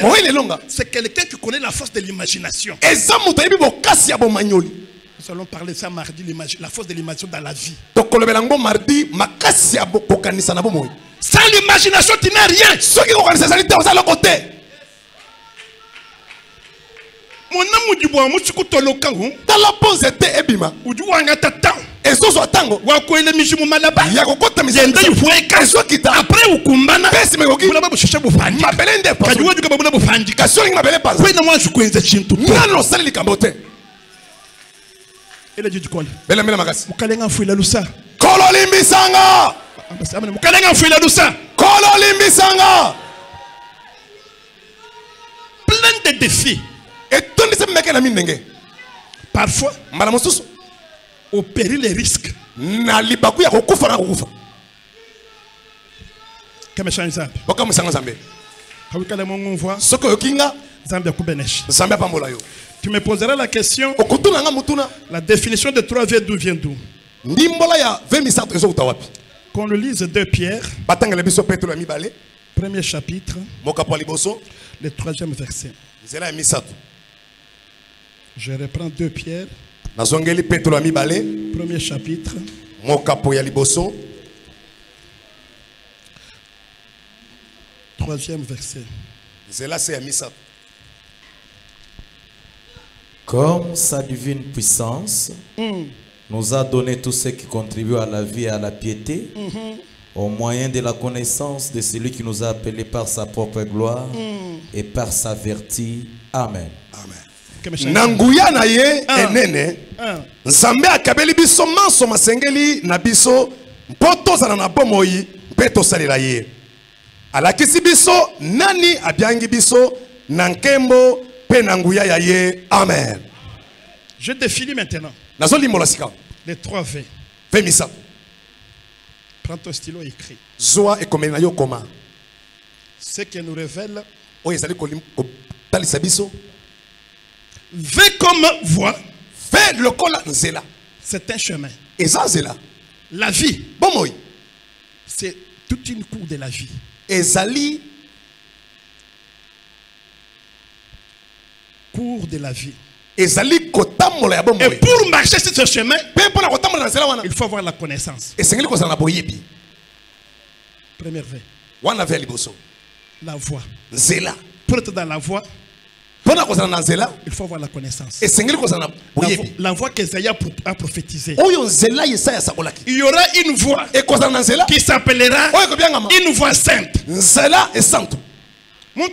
c'est quelqu'un qui connaît la force de l'imagination. Nous allons parler de ça mardi, la force de l'imagination dans la vie. Sans l'imagination, tu n'as rien. Mon amour du bois, je suis dans la pause était ebima. Ou du bois, et ce soit tango. Après, vous kumbana. Vous n'avez cherché vous fandi. Kajuwa du kababula vous fandi. Kasori m'appelle pas. Oui, non, moi je connais Chintu. Non, ça les cambote. Il a dit du col. Bella mela magas. Mukalenga fuila lusa. Kololimbi sanga. Mukalenga fuila lusa. Kololimbi sanga. Plein de défis. Et tout le monde est mine. Parfois, au péril les risques. Na libaku ya kokufa na kokufa. Kama shanza. Boka musanga zambe. Kawikala mongo voix. Soko yokinga zambe kubenesh. Zambe pambola yo. Tu me poseras la question. Okutuna nga mutuna. La définition de 3 V d'où vient d'où? Ndimbola ya 20 ezo utawapi. Qu'on le lise 2 Pierre. Batanga le biso Petro la mibale. Premier chapitre. Mokapo liboso. Le 3e verset. Zela misatu. Je reprends 2 Pierre. Nazongeli Petro amibale. Premier chapitre. Mokapo ya liboso. 3e verset. Zela c'est amisa. Comme sa divine puissance nous a donné tout ce qui contribue à la vie et à la piété, au moyen de la connaissance de celui qui nous a appelés par sa propre gloire et par sa vertu. Amen. Nanguya na ye enene Nzambe akabeli biso manso masengeli na biso mpoto zana na bomoi peto salela ye alakisi biso nani abiangi biso nankembo pe nanguya ya ye. Amen. Je définis maintenant nazoli molasika les 3 V. Femisa. Prends ton stylo et écris. Zoa e komena yo koma. Ce qui nous révèle oyezali kolim talisa biso. V comme voie. V le kola nzela. C'est un chemin. Et ça zela. La vie. Bomoi. C'est toute une cour de la vie. Ezali. Cours de la vie. Ezali kotamola ya bomoi. Et pour marcher sur ce chemin, il faut avoir la connaissance. Et sengeli kozala na boyebi. Première V. Wana ve liboso. La voie. Nzela. Pour être dans la voie, il faut avoir la connaissance. La voix qu'Esaïe a prophétisée. Il y aura une voix qui s'appellera une voix sainte. Mon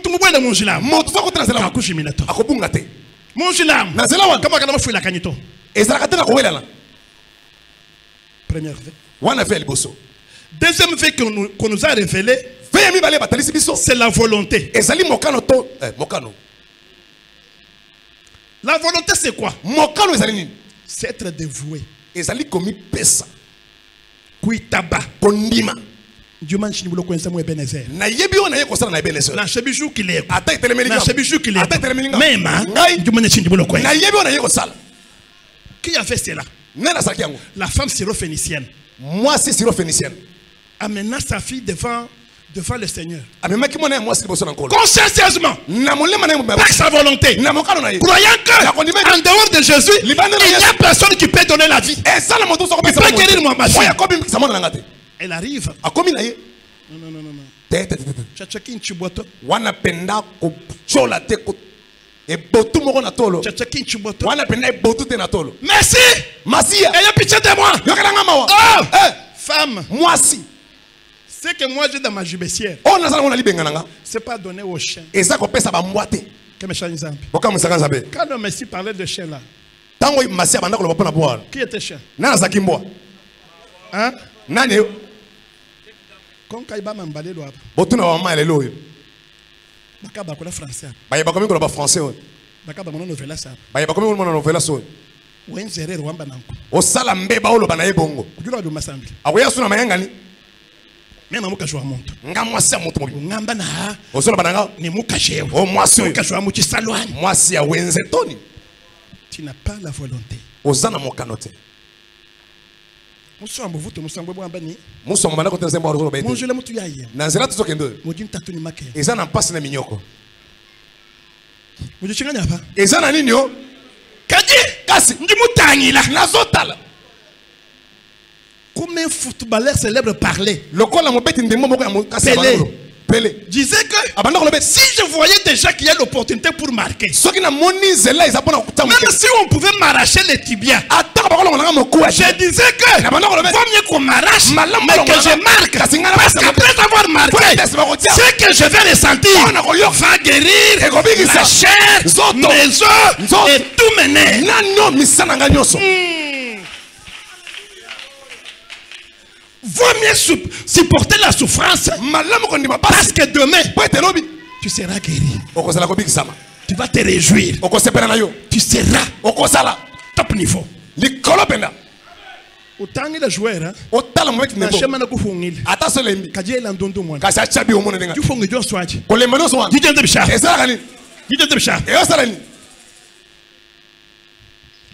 première V. Deuxième V qu'on nous a révélé, c'est la volonté. La volonté c'est quoi? C'est être dévoué. Kuitaba. Kondima. Dieu m'a dit que c'est Ebenezer. Na yebi ona ye kosala na Ebenezer. Na chebiju kile. Ata itelemeli. Na chebiju kile. Ata itelemeli. Même Dieu m'a dit que na yebi ona ye kosala. Qui a fait cela? Nana sakiango. La femme syrophénicienne. Moi c'est syrophénicienne. Amena sa fille devant le Seigneur. Consciencieusement. Par sa volonté. Croyant que en dehors de Jésus, il n'y a personne qui peut donner la vie. Il peut guérir ma fille. Elle arrive. Non. Tchatchaki nchiboto. Wana penda ko chola te ko e botu moko na tolo. Tchatchaki nchiboto. Wana penda e botu te na tolo. Merci. Masia. Ayez pitié de moi. Yokalanga mawa. Oh, femme. Moi si. Ce que moi j'ai dans ma jubessière, c'est pas donné aux chiens. Quand le Messie parlait de chien là, qui était chien? Hein? Quand il va m'emballer là, français. Même amuka joa monto. Ngamwasi amuto mobi. Ngamba na. Osola bananga. Ni mukasheo. O mwasi. Mukashwa muchi salwani. Mwasi ya wenze toni. Tu n'as pas la volonté. Ozana mokanote. Muso ambuvuto muso ambwe bwamba ni. Muso mbana ko tenzemba ozolo bete. Monjele mutu yaye. Nanzela tuzokendo. Mujin tatu ni make. Ezana mpasi na minyoko. Mujichinganya hapa. Ezana nini yo? Kasi ndimutangila nazotala. Combien footballeurs célèbres parlaient? Pelé disait que si je voyais déjà qu'il y a l'opportunité pour marquer, même si on pouvait m'arracher les tibias, je disais que vaut mieux qu'on m'arrache, mais que je marque. Parce qu'après avoir marqué, ce que je vais ressentir va guérir la chair, mes os et tout mes nerfs. Vaut mieux supporter la souffrance parce que demain tu seras guéri. Tu vas te réjouir. Tu seras top niveau. Autant il a joué, hein?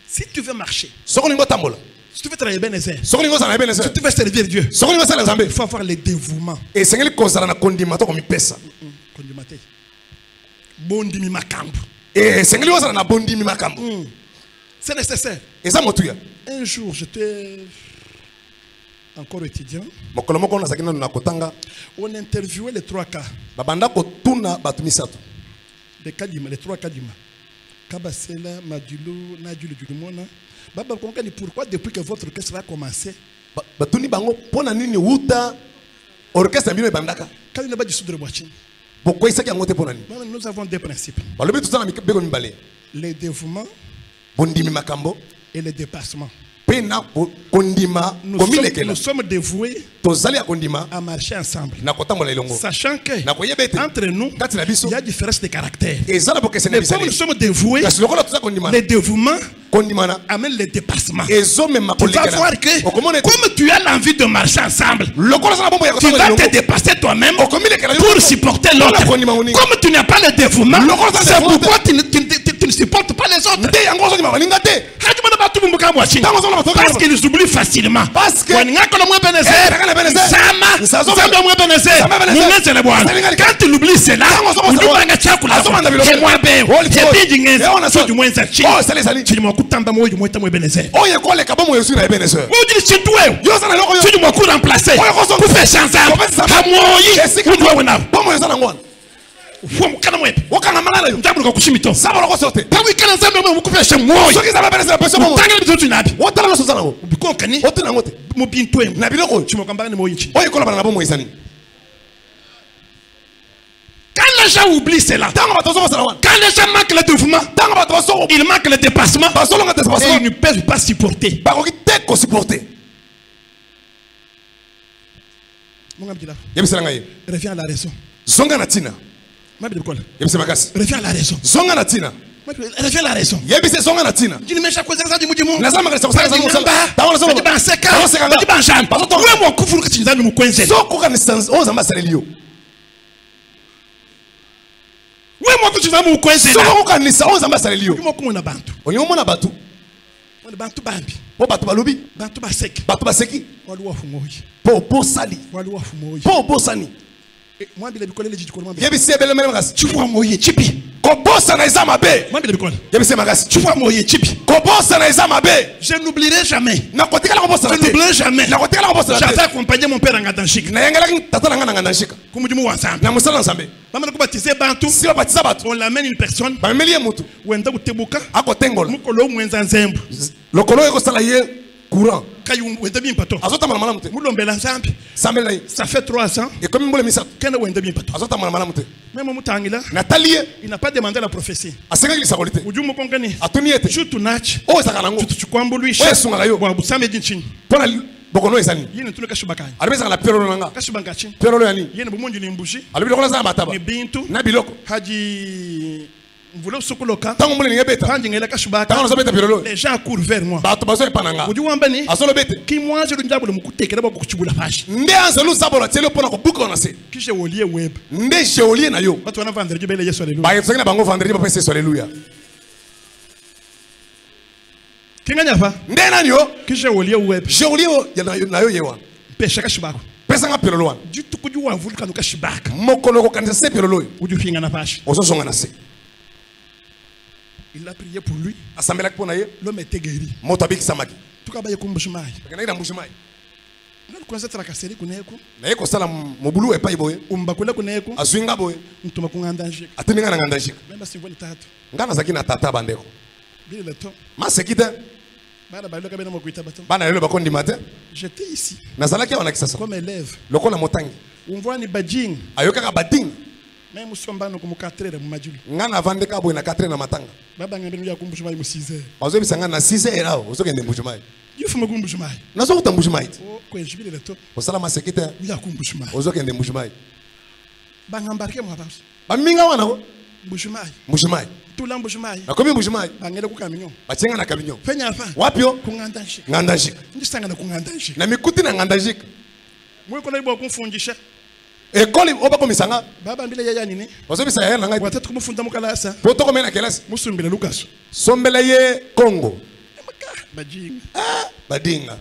Si tu veux marcher, si tu veux travailler bien, si tu veux servir Dieu, il faut avoir le dévouement. C'est nécessaire. Un jour, j'étais encore étudiant. On interviewait les 3 cas. Les 3 cas d'Ima. Kabasela, Madulo, Nadjulu Djulumona. Pourquoi depuis que votre orchestre a commencé, quand il n'a pas du soudre boîtier, nous avons des principes. Le dévouement et le dépassement. Nous sommes dévoués à marcher ensemble, sachant que entre nous il y a différence de caractère. Mais comme nous sommes dévoués, le dévouement amène le dépassement. Tu vas voir que comme tu as l'envie de marcher ensemble, tu vas te dépasser toi-même pour supporter l'autre. Comme tu n'as pas le dévouement, c'est pourquoi tu ne supportes pas les autres. Parce qu'ils oublient facilement. Quand tu l'oublies, c'est là. Quand les gens oublient cela, quand les gens manquent le dévouement, ils manquent le dépassement, et ils ne peuvent pas supporter. Reviens à la raison. Reviens à la raison. Reviens à la raison. Tu vois moye chipi. Je n'oublierai jamais. J'avais accompagné mon père en Gadanchik. On l'amène une personne. Courant. Ça fait 3 ans. Il n'a pas demandé la prophétie. Les gens courent vers moi. Qui moi je web. Il a prié pour lui. L'homme était guéri. Tout cas, il y a un bouchemai. Kwanza trakaseri kuneko. Na yeko sala mobulu epa iboye. Umbakula kuneko. Azuinga boye. Ntuma kungandanjika. Atinga na ngandanjika. Memba sivoni tatu. Ngana zakina tata bandeko. Bile le temps. Masekita. Bana baloka bena mokuita bato. Bana lelo bakondi matin. J'étais ici. Nazalaki wana kisasa. Comme élève. Lokola motangi. Umvwa ni badjing. Ayoka ka bading. Même sombano comme 4h mu majulu. Ngana vandeka boye na 4h na matanga. Baba ngambeni ya kumbushuma mu 6h. Bazo bisanga na 6h là, ozokende mbushuma. Yufuma kumbushuma. Nazo kutambushuma. Oh, kwa jibile le top. Osala masekita. Ya kumbushuma. Ozokende mbushuma. Bangambarke mu habams. Baminga wana ko. Mbushuma. Mbushuma. Tula mbushuma. Na komi mbushuma. Bangele ku kaminyo. Bachenga na kaminyo. Fenya fa. Wapyo? Kungandanjika. Ngandanjika. Ndisanga na kungandanjika. Na mikuti na ngandanjika. Mwe kona ibo kumfunjisha. Ekoli oba komisanga. Baba mbile yaya nini? Ozobisa yaya nanga. Watatu kumufunda mukalasa. Poto komena kelasi. Musumbile Lucas. Sombele ye Congo. Badinga. Ah, badinga.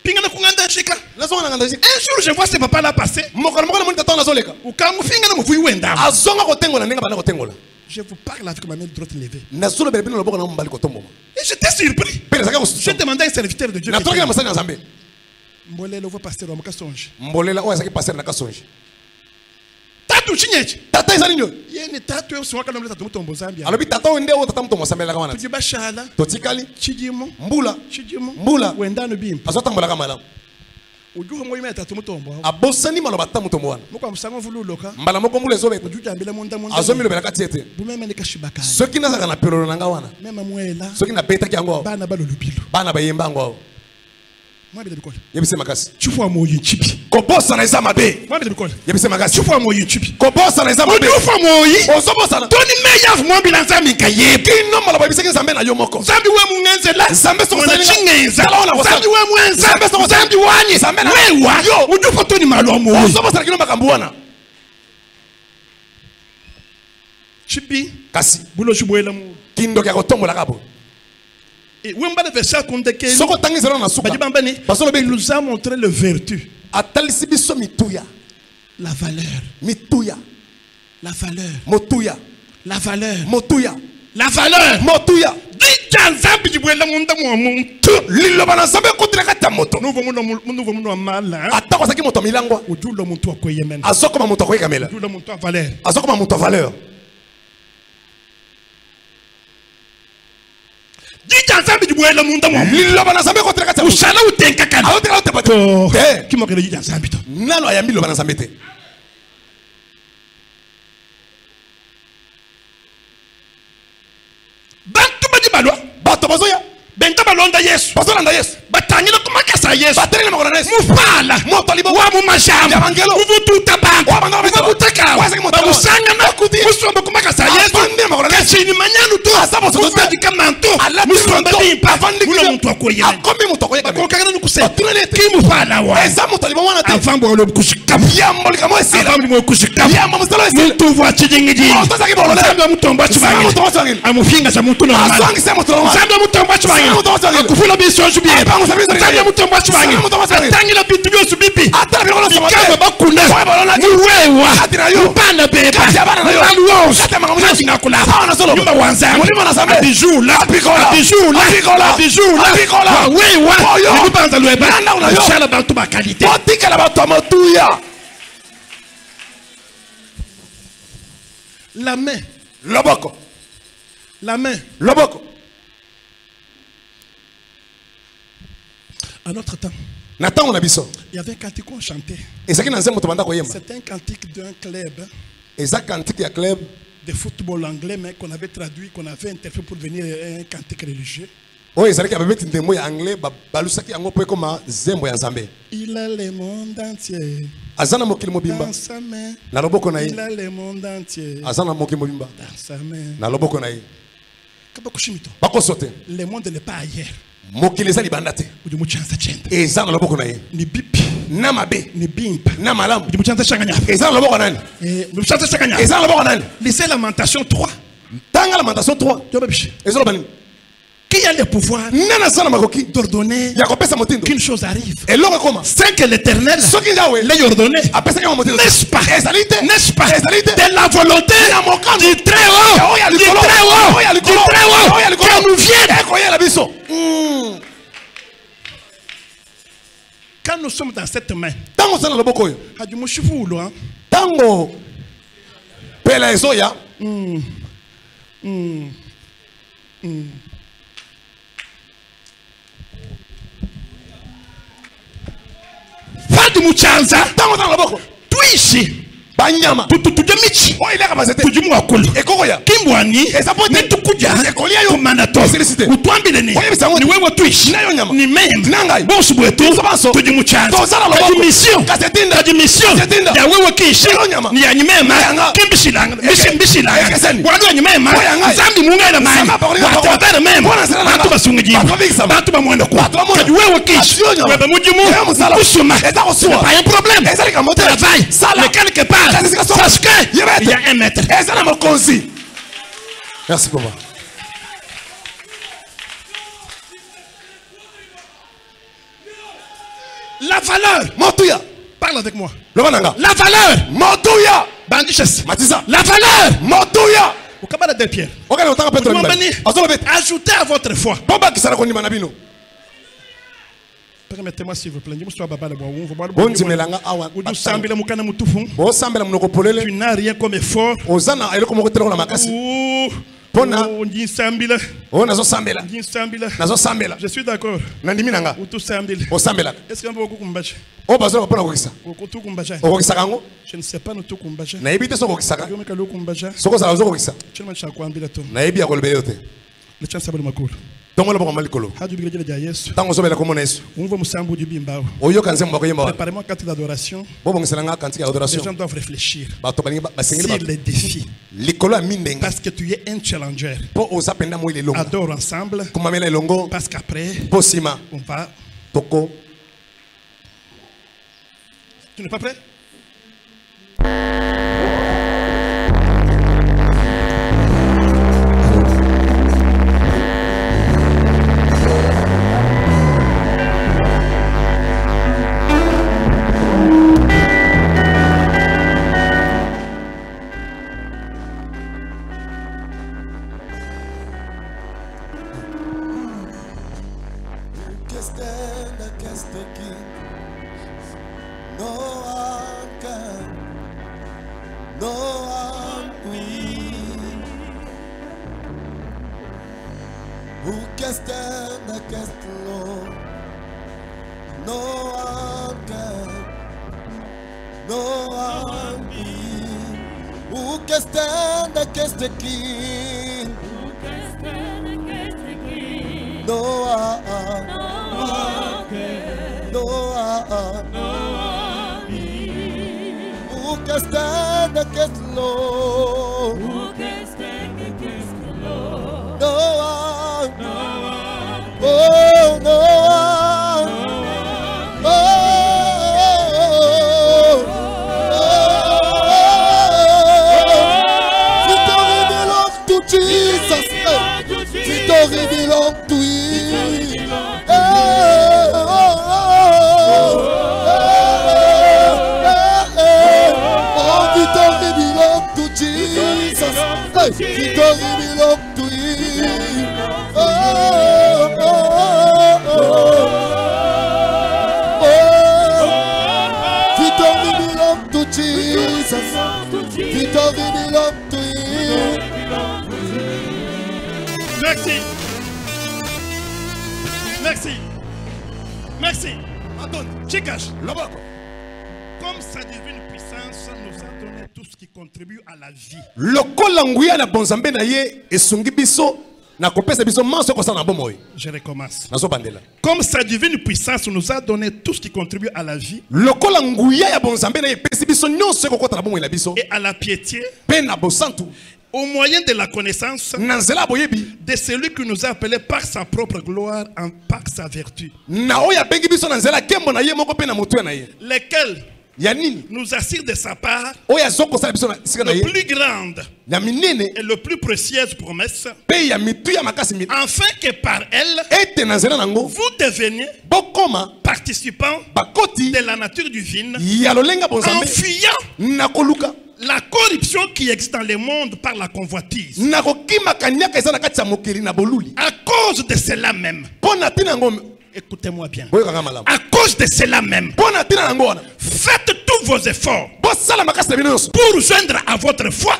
Pinga na kungandanjika. Lazo na ngandanjika. Un jour je vois ce papa là passer. Mokala moni tata na zoleka. Ukangu finga na muvuyi wenda. Azonga kotengola nenga bana kotengola. Je vous parle avec ma main droite levée. Nazolo bebino loboko na mbali kotombo. Et j'étais surpris. Je demandais à un serviteur de Dieu. Na toki na masani nzambe. Mbolela vo pasteur wa makasonje. Mbolela oya saki pasteur na kasonje. Tatu chinyechi. Tata izali nyo. Yeni tatu yo swaka na tatu mutombo Zambia. Alobi tata wende o tata mutombo Zambia la kamana. Tujibashala. Totikali. Chijimo. Mbula. Chijimo. Mbula. Wendano bimpa. Azota mbola kamala. Ujuho moyo meta tatu mutombo. Abosani maloba tata mutombo wana. Moko musango vulu loka. Mbala moko mbule zobe. Ujuja mbele monda monda. Azomi lobela katiete. Bumeme ne kashibaka. Soki na zaka na pelolo nanga wana. Mema mwela. Soki na beta kyango. Bana balo lubilo. Bana bayemba ngo. Mwabile bikola. Yebise makasi. Chufwa moyo chipi. Kobosa na eza mabe. Mwabile bikola. Yebise makasi. Chufwa moyo chipi. Kobosa na eza mabe. Chufwa moyo. Ozobosa na. Toni meya mwabile nzambi kaye. Kino mala babise nzambe na yo moko. Zambi we mungenze la. Zambe so sala chingenza. Zambi we mwenza. Zambi wani. Zambe na. Wewa. Yo. Ujufa toni malo moyo. Ozobosa kino makambuana. Chipi. Kasi. Bulo chibwela mu. Kindo kya kotombola kabo. Et Wemba le verset compte que Soko tangi zero na suka. il nous a montré le vertu. Atalisi biso mituya. La valeur. Mituya. La valeur. Motuya. La valeur. Motuya. La valeur. Motuya. Nous vamos mal. Atako saki moto milangwa. Ujulo muntu akoyemena. Azoko ma moto akoyekamela. Ujulo muntu valeur. Azoko ma moto valeur. Liloba na Zambe kotreka tsa ushala utenka kana awotela utepato kimokele jija Zambe to nalo ayambi loba na Zambe te bantu bajibalwa bato bazoya benta balonda Yesu bazolanda Yesu batangila kumakasa Yesu baterele makona Yesu mufala moto libo wa mu mashamba yabangelo uvututa bantu ubutaka usanga na musomba kumakasa Yesu kasini manyanu to usadika manto musomba bimpa mulo muntu akoye akomi muntu akoye kokagana nukusema kimufala wa eza muntu libo wana te avambo lo kushikama yambo likamo esila avambo mo kushikama yambo musalo esila muntu wa chijingiji otazaki bolo Zambe mutomba chibangile amufinga za muntu normal azangi se muntu normal Zambe mutomba chibangile akufula bisoju biye Zambe mutomba chibangile atangila bitu byosu bibi ikaba bakuna muwewa upana beba aluwos ngakula nyumba wanzangu abijula wewa nikubanza lweba ushala bantu bakalite otikala bato motuya la main loboko la main loboko à notre temps natango na biso il y avait un cantique qu'on chantait ezaki na nzembo tobanda koyemba c'est un cantique d'un club eza cantique ya club de football anglais mais qu'on avait traduit qu'on avait interprété pour devenir un cantique religieux oyo ezalaki abebeti ndembo ya anglais balusaki yango po ekoma zembo ya Nzambe il a le monde entier aza na mokili mobimba dans sa main na loboko na ye il a le monde entier aza na mokili mobimba dans sa main na loboko na ye kabakushimito bakoso te le monde n'est pas ailleurs mokili eza libanda te udimuchanza chenda eza na loboko na ye ni bipi na mabe ni bimpa na malamu udimuchanza changanya eza na loboko nani udimuchanza changanya eza na loboko nani lisez Lamentation 3 tanga Lamentation 3 yobabishi eza loba nini Qui a le pouvoir d'ordonner qu'une chose arrive? C'est que l'Éternel l'a ordonné. N'est-ce pas? N'est-ce pas? De la volonté du très haut, du très haut, du très haut, qu'elle nous vienne. Quand nous sommes dans cette main, Fadi Muchanza, tuishi banyama tutujamichi tujumu wakulu kimbwani netukuja kumanato utwambile ni wewe tuishi ni meme bosu bwetu tujimuchanza kaji mission ya wewe kishi ni ya nyimema kimbishilanga wadu ya nyimema zambi munga ila mani watabere meme batu basungijimu batu bamwendo kwa kaji wewe kishi wewe mujimu kusuma pas un problème travail mais quelque part parce qu'il y a un maître. Merci papa. La valeur. Motuya. Parle avec moi. La valeur. Motuya. Bandiches. Matisa. La valeur. Motuya. Au cabane de Pierre. Ajoutez à votre foi. Permettez-moi s'il vous plaît. Tu n'as rien comme effort. Je suis d'accord. Est-ce qu'on peut combattre? Je ne sais pas nous tout combattre. Le chance à ma cour. Préparez-moi quand d'adoration. Les gens doivent réfléchir sur les défis. Parce que tu es un challenger. Adore ensemble. Parce qu'après, on va. Tu n'es pas prêt? Merci. Merci. Merci. Chikash. Comme sa divine puissance nous a donné tout ce qui contribue à la vie. Je recommence. Comme sa divine puissance nous a donné tout ce qui contribue à la vie et à la piété, au moyen de la connaissance de celui qui nous a appelés par sa propre gloire, par sa vertu. Lesquels nous assure de sa part le plus grande et le plus précieuse promesse, afin que par elle, vous deveniez participants de la nature divine, en fuyant la corruption qui existe dans le monde par la convoitise. À cause de cela même, écoutez-moi bien, à cause de cela même, faites tous vos efforts pour joindre à votre foi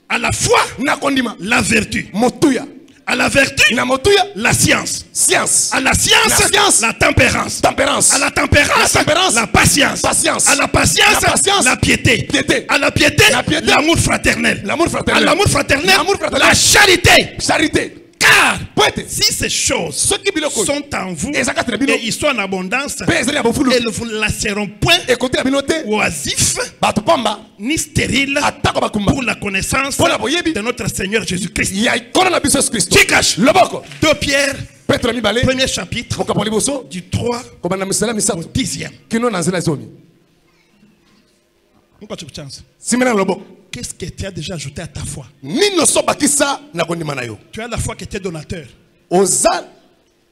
à la foi la vertu, à la vertu la science, à la science la tempérance, à la tempérance la patience, à la patience la piété, à la piété l'amour fraternel, à l'amour fraternel la charité. Car si ces choses sont en vous et ils sont en abondance, elles ne vous laisseront point oisifs ni stériles pour la connaissance de notre Seigneur Jésus-Christ. 2 Pierre, premier chapitre, du 3 au 10e. Qu'est-ce que tu as déjà ajouté à ta foi? Tu as la foi qui était donateur.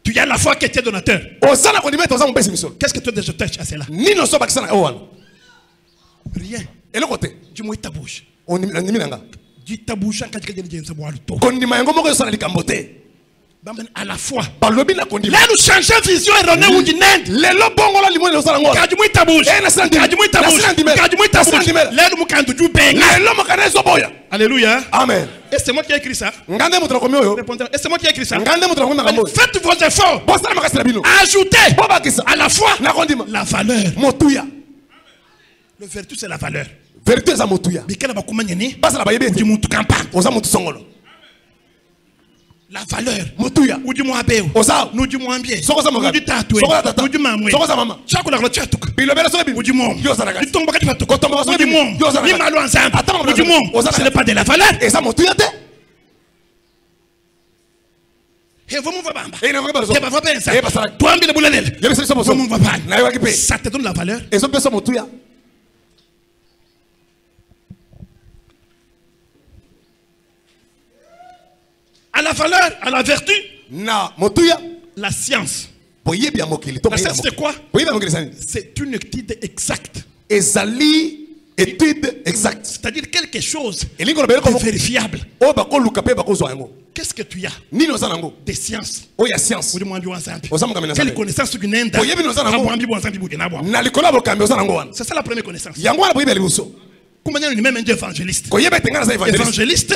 Tu as la foi qui était donateur. Qu'est-ce que tu as déjà ajouté à cela? Rien. Dis-moi ta bouche. Dis ta bouche. À la fois. Là nous changeons vision erronée ou d'une inde. Là nous alléluia. Amen. Et c'est moi qui ai écrit ça. Et c'est moi qui ai écrit ça. Faites vos efforts. Ajoutez à la fois la valeur. Le vertu c'est la valeur. La valeur. Ou du moins bien. Nous du moins bien. Nous du tatoué. Nous du mamoué. Chaque la roche tout. Ou du monde. Du tombe pas tout. Ou du monde. Ni malo ensemble. Ou du monde. Ce n'est pas de la valeur. Et ça motuya te. Et vous m'en bamba. Et pas va penser. Toi ambi le boulanel. Vous m'en va pas. Ça te donne la valeur. Et ça peut ça motuya. À la valeur, à la vertu, la science. La science c'est quoi? C'est une étude exacte. C'est-à-dire quelque chose de vérifiable. Qu'est-ce que tu as? Des sciences. Quelle connaissance du Nende? C'est ça la première connaissance. Comment on est même un évangéliste?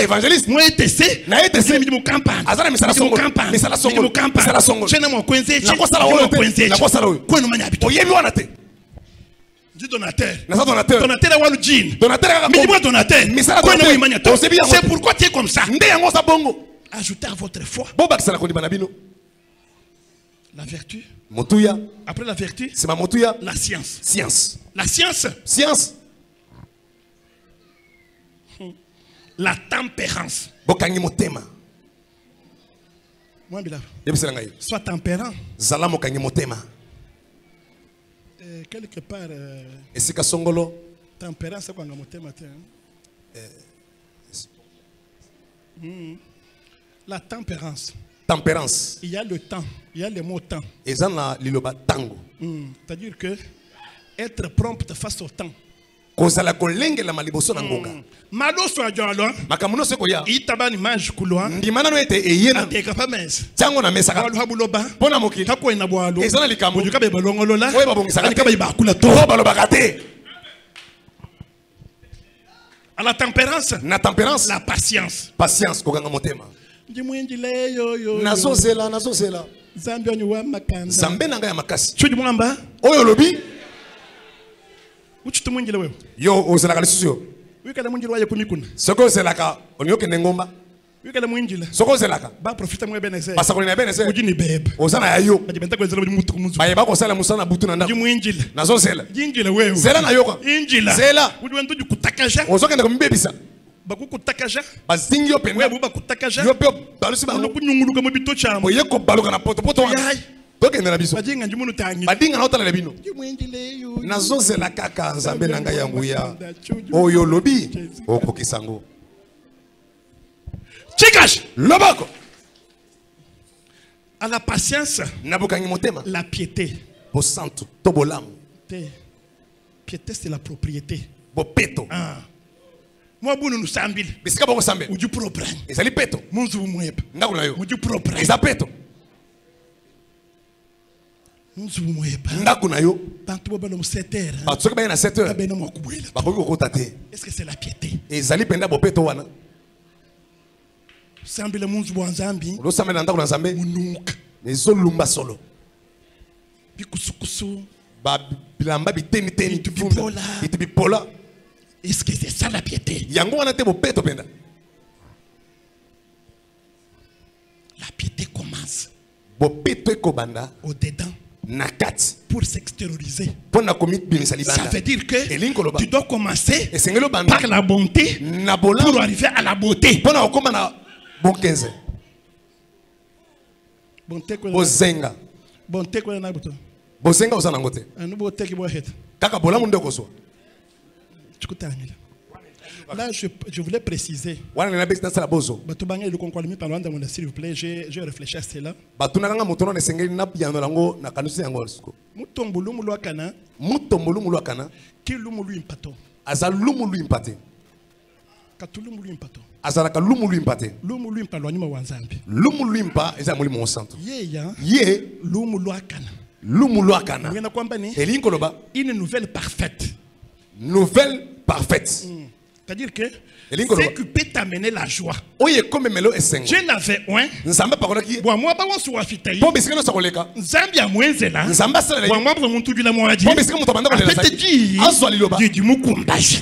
Évangéliste. Moi, ETC. Je suis mon campagne. C'est pourquoi tu es comme ça. Ajoutez à votre foi la vertu. Après la vertu, la science. La science. La tempérance. Moi, sois tempérant. Quelque part, tempérance, c'est quoi la tempérance. Il y a le temps. Il y a le mot temps. C'est-à-dire que être prompt face au temps. Malo soit jalo. Makamuno se koya. Itabani manj kulwa. Ndimana no ete eyena. Ateka pa mes. Tango na mesa ka. Walu habuloba. Pona moki. Tako ina bwalo. Ezana likambo. Bujuka be balongolola. Oye babongisa. Anika be bakula to. Balobaka te. À la tempérance. Na tempérance. La patience. Patience kokanga motema. Ndimwenjile yo. Nazozela. Zambe onyu makanda. Zambe nanga ya makasi. Chudi mwamba. Oyo lobi. Yo ozelaka lisusu wikala munjila waye kumikuna soko ozelaka onyoke nengomba wikala munjila soko ozelaka ba profita mwe benese basa kolina benese ujini bebe ozana yayo bajibenta kwezela mutu kumuzu baye bakosala musana butu na ndako munjila nazo zela jinjila wewe zela na yoko injila zela udwentu dikutakaja ozokenda kumbebisa bakukutakaja bazingi openda wewe bakutakaja yo pe balusi ba kunyunguluka mu bito chamo yeko baluka na poto yayi tokende na biso badinga na otala na bino nazozela kaka nzambe na ngai yangu ya oyo lobi okokisango chikash loboko à la patience nabukangi motema la piété bo santo to bolamu piété c'est la propriété bo peto moi bunu nous sambile bisika bongo sambe uju propre ezali peto munzu mwepa ndako na yo uju propre eza peto munzu mwepa ndako na yo bantu bobalo mu 7h ba tsoka ba na 7h ba na mwakubuela ba koki kokota te est-ce que c'est la piété ezali penda bo peto wana sambile munzu bwa nzambi lo sambe na ndako na nzambe munuka ezolumba solo bikusukusu ba bilamba biteni teni bipola bipola. Est-ce que c'est ça la piété? Yango wana te bo peto penda. La piété commence bo peto ekobanda au dedans nakati pour s'extérioriser. Ça veut dire que tu dois commencer par la bonté pour arriver à la beauté. Bozenga. Bonté quoi na buto. Bozenga osana ngote. Anu beauté ki bo het. Kaka bolamu ndeko so. Là, je voulais préciser. S'il vous plaît, j'ai réfléchi à cela. Une nouvelle parfaite. Nouvelle parfaite. C'est-à-dire que ce qui peut t'amener la joie. Je n'avais un. Moi, pas sur la fitaï. Zambia moins là. Moi, pour mon tout du la moitié. Du mukumbage.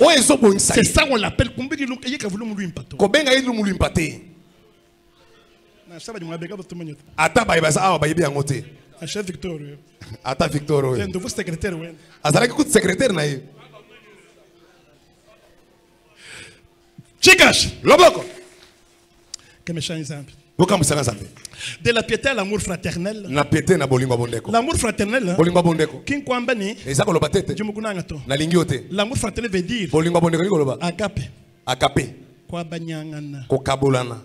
C'est ça qu'on l'appelle. Combien de gens qui voulu mourir pato. Kobenga ilu mulu impate. Ça va du moins béga votre manière. Ata baïbasa awa baïbi angote. Chef Victor. Ata Victor. C'est un nouveau secrétaire. Azala qui secrétaire naïe. Chikash, loboko. De la piété à l'amour fraternel. Na piété na bolingo bondeko. L'amour fraternel. Bolingo bondeko. Kin kwambani. Eza ko loba tete. Na lingiote. L'amour fraternel veut dire. Bolingo bondeko ni ko loba. Agape. Agape. Kwa banyangana. Ko kabolana.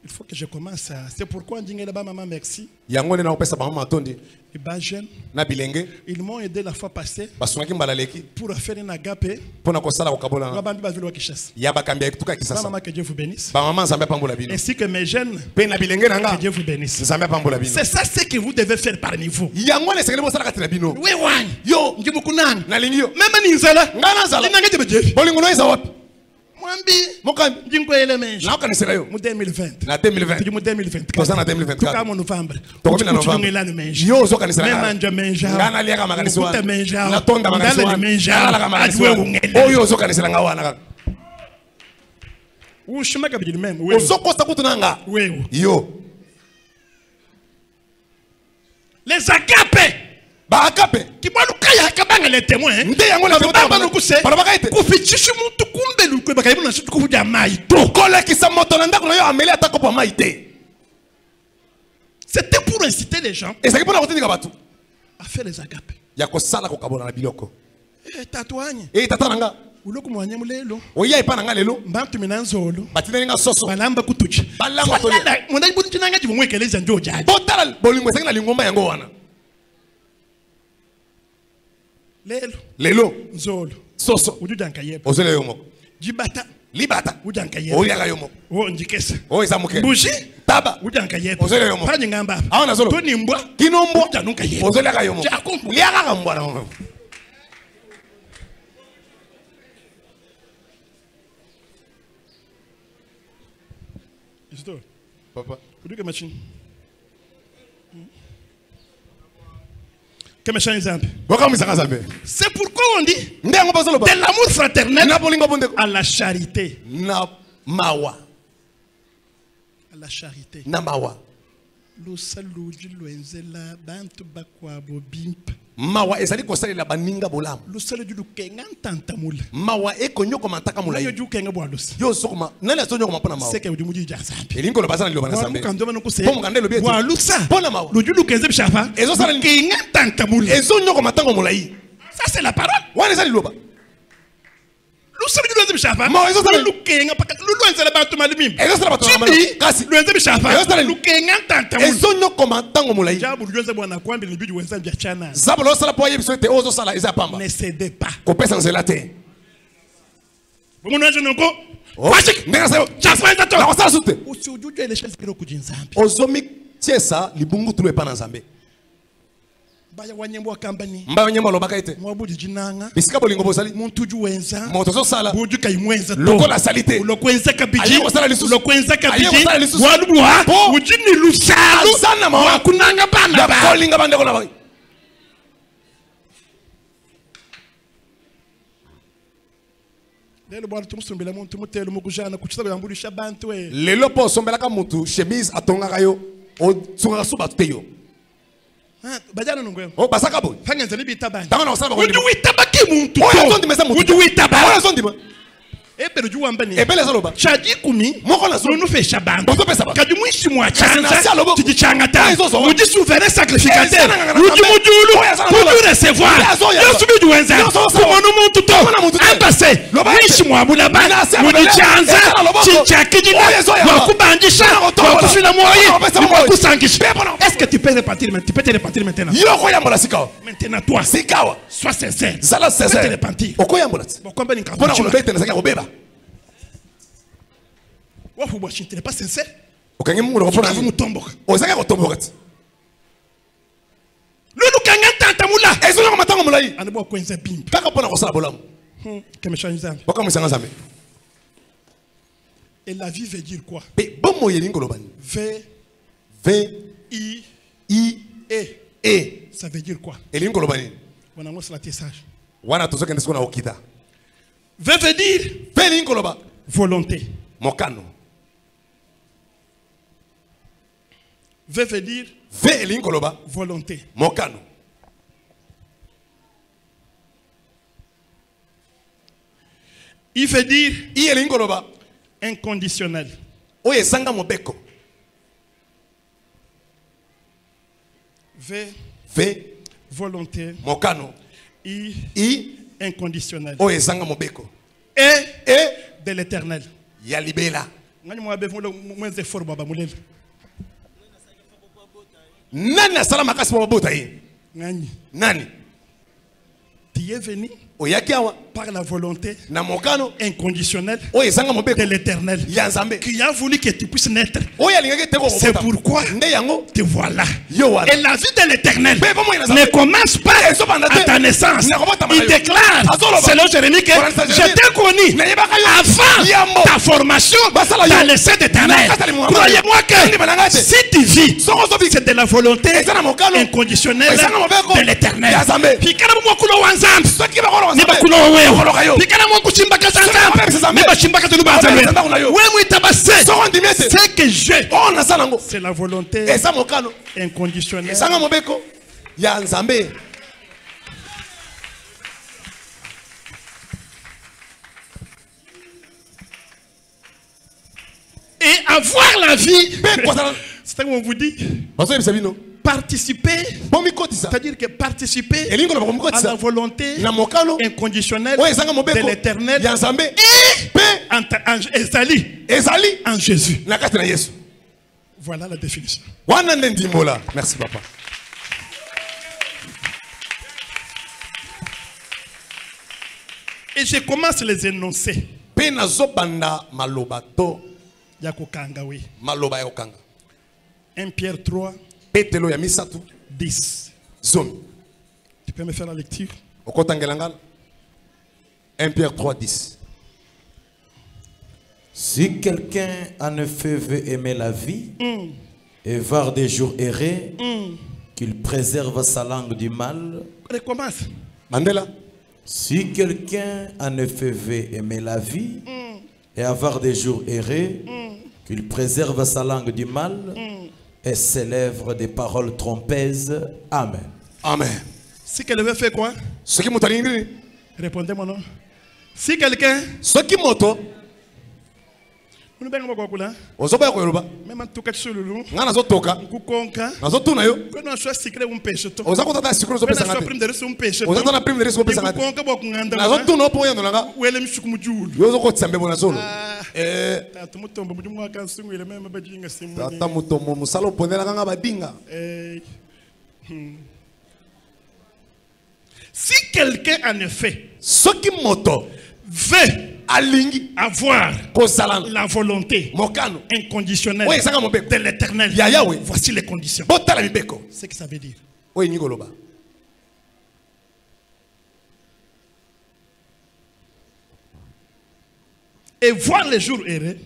Il faut que je commence à. C'est pourquoi on dit là-bas, maman, merci. Yango na opesa ba maman tondi. Et bah jeune. Na bilenge. Ils m'ont aidé la fois passée. Basungaki mbalaleki. Pour faire un agape. Pona ko sala ko kabolana. Babambi bazulu wakishasa. Ya bakambia kutuka kisasa. Maman, que Dieu vous bénisse. Ba maman nzambe pambola bino. Ainsi que mes jeunes. Pe na bilenge nanga. Que Dieu vous bénisse. Nzambe pambola bino. C'est ça ce que vous devez faire parmi vous. Yango na sekele bo sala katina bino. Oui wan. Yo, ngimukunanga. Na lingio. Même ni nzala. Ngana nzala. Nanga jebe. Bolingo no isa wapi? Mwambi. Mokambi. Jingo elemenje. Na okanisela yo. Mu 2020. Na 2020. Tuki mu 2024. Toza na 2024. Tuka mu November. Tokomi na November. Yo zo kanisela. Même anja menja. Ngana liaka makaniswa. Kuta menja. Na tonda makaniswa. Ndala menja. Ngala makaniswa. Oyo zo kanisela ngawana kaka. Ushima kabili même. Ozo kosta kutunanga. Wewe. Yo. Les agapes. Ba agape. Kibalukaya kabanga les témoins. Nde yango na baba balukuse. Balabakaite. Kufichishi muntu kumbelu kwe bakayibu na shitu kufuja maito. Kola kisa moto na ndako na yo ameli atako pa maite. C'était pour inciter les gens. Et ça qui pour la batu. À faire les agapes. Ya ko sala ko kabola na biloko. Tatouanye. Tatananga. Uloko mwanye mulelo. Oya ipana nga lelo. Mbantu minanzolo. Batina nga soso. Balamba kutuchi. Balamba toli. Mona ibuti nanga jibu mwekeleza njo jaji. Botala bolingo senga lingomba yango wana. Lelo. Nzolo. Soso. Ujujanka yepo. Ozele yomo. Jibata. Libata. Ujanka yepo. Oya yomo. O njikesa. O isamuke. Bushi. Taba. Ujanka yepo. Ozele yomo. Paji ngamba. Aona zolo. Toni mbwa. Kinombo. Ujanuka yepo. Ozele yomo. Jakumbu. Liaka mbwa na. Isto. Papa. Uduke machine. C'est pourquoi on dit de l'amour fraternel à la charité. Na mawa. À la charité. Na mawa. Lo saluji lo enzela bantu bakwa bobimp. mawa ezali kosalela baninga bolamu lusala du lukenga ntantamula mawa ekonyoka mataka mulai yo kenga bwa lusa yo sokoma nani asonyoka mapona mawa seke udi muji jasambe elingo lo basana liloba na sambe mukando bana kuse bomu kandelo bieti bwa lusa pona mawa luju lukenze bishapa ezo sala kenga ntantamula ezonyoka matango mulai ça c'est la parole wana ezali liloba lusala du luenze bishapa mawa ezo sala lukenga paka luenze la batu malimim ezo sala batu malimim kasi luenze bishapa lukenga ntantamula ezonyoka matango mulai jabu luenze bwana kwambi libidi wenza biachana zabalo sala po yebiso te ozo sala eza pamba ne cédez pas kopesa nzela te bomono noko Wachik, nega sayo. Chasma tato. Na wasala sute. Usiujuju ile shesi kiro kujinzambi. Ozomi tiesa libungu tulu epa na nzambe. Baya wanyembo akambani. Mbaya wanyembo alobaka ite. Mwabuji jinanga. Bisika bolingo bosali. Montuju wenza. Motozo sala. Buju kaimwenza to. Loko la salite. Ulokwenza kabiji. Ulokwenza kabiji. Walubuwa. Ujini lusalu. Sana mawa. Wakunanga bana ba. Kolinga bande kona bagi. Lelo bwana tumusumbela muntu mutelo mukujana kuchisa yambulisha bantu we. Lelo po sombela ka mutu chemise atonga kayo o tsunga suba teyo. Bajana nungwe. O basaka boy. Fangenze libita bani. Tanga na usaba boy. Uju witabaki muntu. Oya zondi mesa mutu. Uju witaba. Oya zondi ma. Ebele ju wambani. Ebele zaloba. Chaji kumi. Moko na sunu fesha bantu. Bozo pesa ba. Kadi mwishi mwa chanza. Tiji changata. Uji souverain sacrificateur. Uji mujulu. Uji recevoir. Yo subi du wenza. Kumono muntu to. Ambase. Mwishi mwa bulaba. Uji chanza. Chichaki jina. Wakubanjisha. Wakufila mwoyi. Wakusangisha. Est-ce que tu peux repartir maintenant? Tu peux te repartir maintenant. Yoko yambola sikawa. Maintenant toi. Sikawa. Sois sincère. Zala sincère. Tu peux te repartir. Oko yambola. Bokomba ninka. Bona kulobete na saka obeba. Wafu bwashi tu n'es pas sincère. Okange mungu rofona Wafu mutomboka. Ozaka kotomboka. Lulu kanga tanta mula. Ezo ngoma matango mulai. Anabo kwenza bimba. Kaka pona kosala bolamu. Kemesha nzambe. Boka musanga nzambe. Et la vie veut dire quoi? Pe bomo yelingo lobani. V I E. Ça veut dire quoi? Elingo lobani. On annonce la tessage. Wana tozoke ndisiko na okita. Veut dire elingo loba. Volonté. Mokano. Veut dire elingo loba. Volonté. Mokano. Il veut dire elingo loba. Inconditionnel. Oye sanga mobeko. V volonté. Mokano. I inconditionnel. Oye sanga mobeko. Et de l'éternel. Ya libela. Nani asala makasi pa babota ye? Nani? Tu es venu par la volonté inconditionnelle de l'éternel qui a voulu que tu puisses naître. C'est pourquoi te voilà. Et la vie de l'éternel ne commence pas à ta naissance. Il déclare, selon Jérémie, que je t'ai connu avant ta formation dans le sein d'éternel. Croyez-moi que si tu vis, c'est de la volonté inconditionnelle de l'éternel. Niba kuno wewe nikana mwa kuchimba kaza niba chimba kaza lubanza wewe mwitabase c'est que je c'est la volonté inconditionnelle esanga mobeko ya nzambe. Et avoir la vie, c'est ce qu'on vous dit. Participer, c'est-à-dire que participer à la volonté inconditionnelle de l'éternel et en Jésus. Voilà la définition. Merci papa. Et je commence à les énoncer. Yakokangawi. 1 Pierre 3. 10. Tu peux me faire la lecture? 1 Pierre 3, 10. Si quelqu'un en effet veut aimer la vie et voir des jours errer, qu'il préserve sa langue du mal. Recommence. Mandela. Si quelqu'un en effet veut aimer la vie et avoir des jours errés, qu'il préserve sa langue du mal et ses lèvres des paroles trompeuses. Amen. Amen. Si quelqu'un fait quoi? Ce qui moto alingiri. Répondez-moi non. Si quelqu'un. Ce qui moto. Nous benga kwa kula. Ozoba ko yoruba. Même en tout cas sur le loup. Ngana zotoka. Kukonka. Nazo tuna yo. Quand on choisit secret un pêche to. Oza kota ta sikro zo pesa ngate. Prime de reso un pêche. Oza tona prime de reso pesa ngate. Kukonka bo kunganda. Nazo tuna opo yando nanga. Wele mshuku mujulu. Yozo ko tsambe bona solo. Tata mutombo mujumu akansungu ile mema bajinga simu. Tata mutombo musalo ponela kanga badinga. Si quelqu'un en effet ce qui moto veut alingi avoir la volonté mokano inconditionnelle de l'éternel, voici les conditions. C'est ce que ça veut dire. Et voir les jours heureux.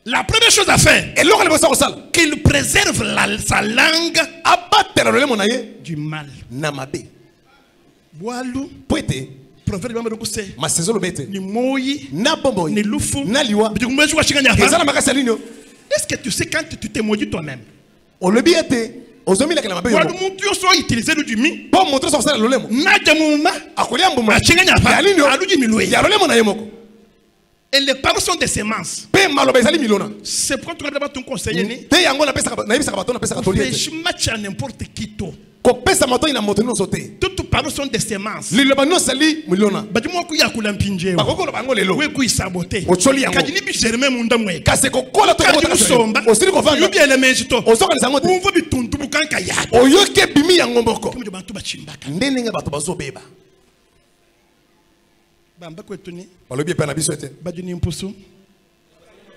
La première chose à faire, qu'il préserve sa langue du mal. Boalou, proverbe ni moyi, ni lufu, est-ce que tu sais quand tu te maudis toi-même? Utiliser du mi. Et les paroles sont des semences. C'est pourquoi tu vas ton conseiller. Tu matches à n'importe qui. Toutes paroles sont des semences. balobi pe na biso ete baduni mpusu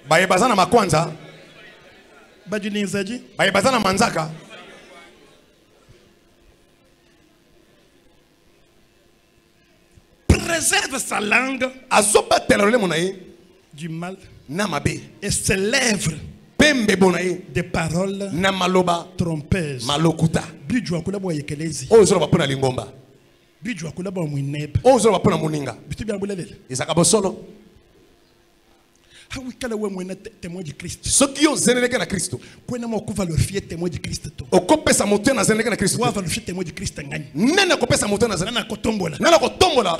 bayebazana makwanza baduni nzaji bayebazana manzaka préserve sa langue azobatela le monaye du mal na mabe et ses lèvres pembe bonaye des paroles na maloba trompeuses malokuta bijwa kula boye kelezi ozo bapona lingomba bijwa kula bo mwineba ozo bapona muninga bitu bya bulelele isaka bosolo hawi kala we mwena témoin du Christ soki yo zeneleka na Kristo kwena mo ku valorifier témoin du Christ to okopesa moto na zeneleka na Kristo wa valorifier témoin du Christ ngani nana kopesa moto na zeneleka na kotombola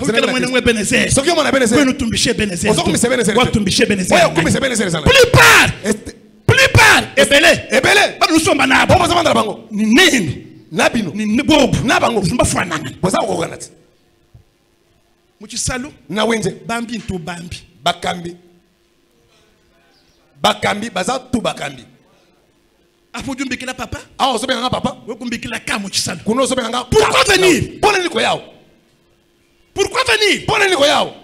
zeneleka mwena mwe Benezer soki yo mwana Benezer kwenu tumbishe Benezer ozo kumise Benezer wa tumbishe Benezer wa kumise Benezer sana plupart ebele ba lusomba nabo bobo zamanda bango ni nini nabino ni bobo nabango zimba fwananga boza kokonati muchisalu na wenze bambi nto bambi bakambi baza tu bakambi apo jumbikila papa aho sobe nga papa wokumbikila ka muchisalu kuno sobe nga pourquoi venir pona niko yao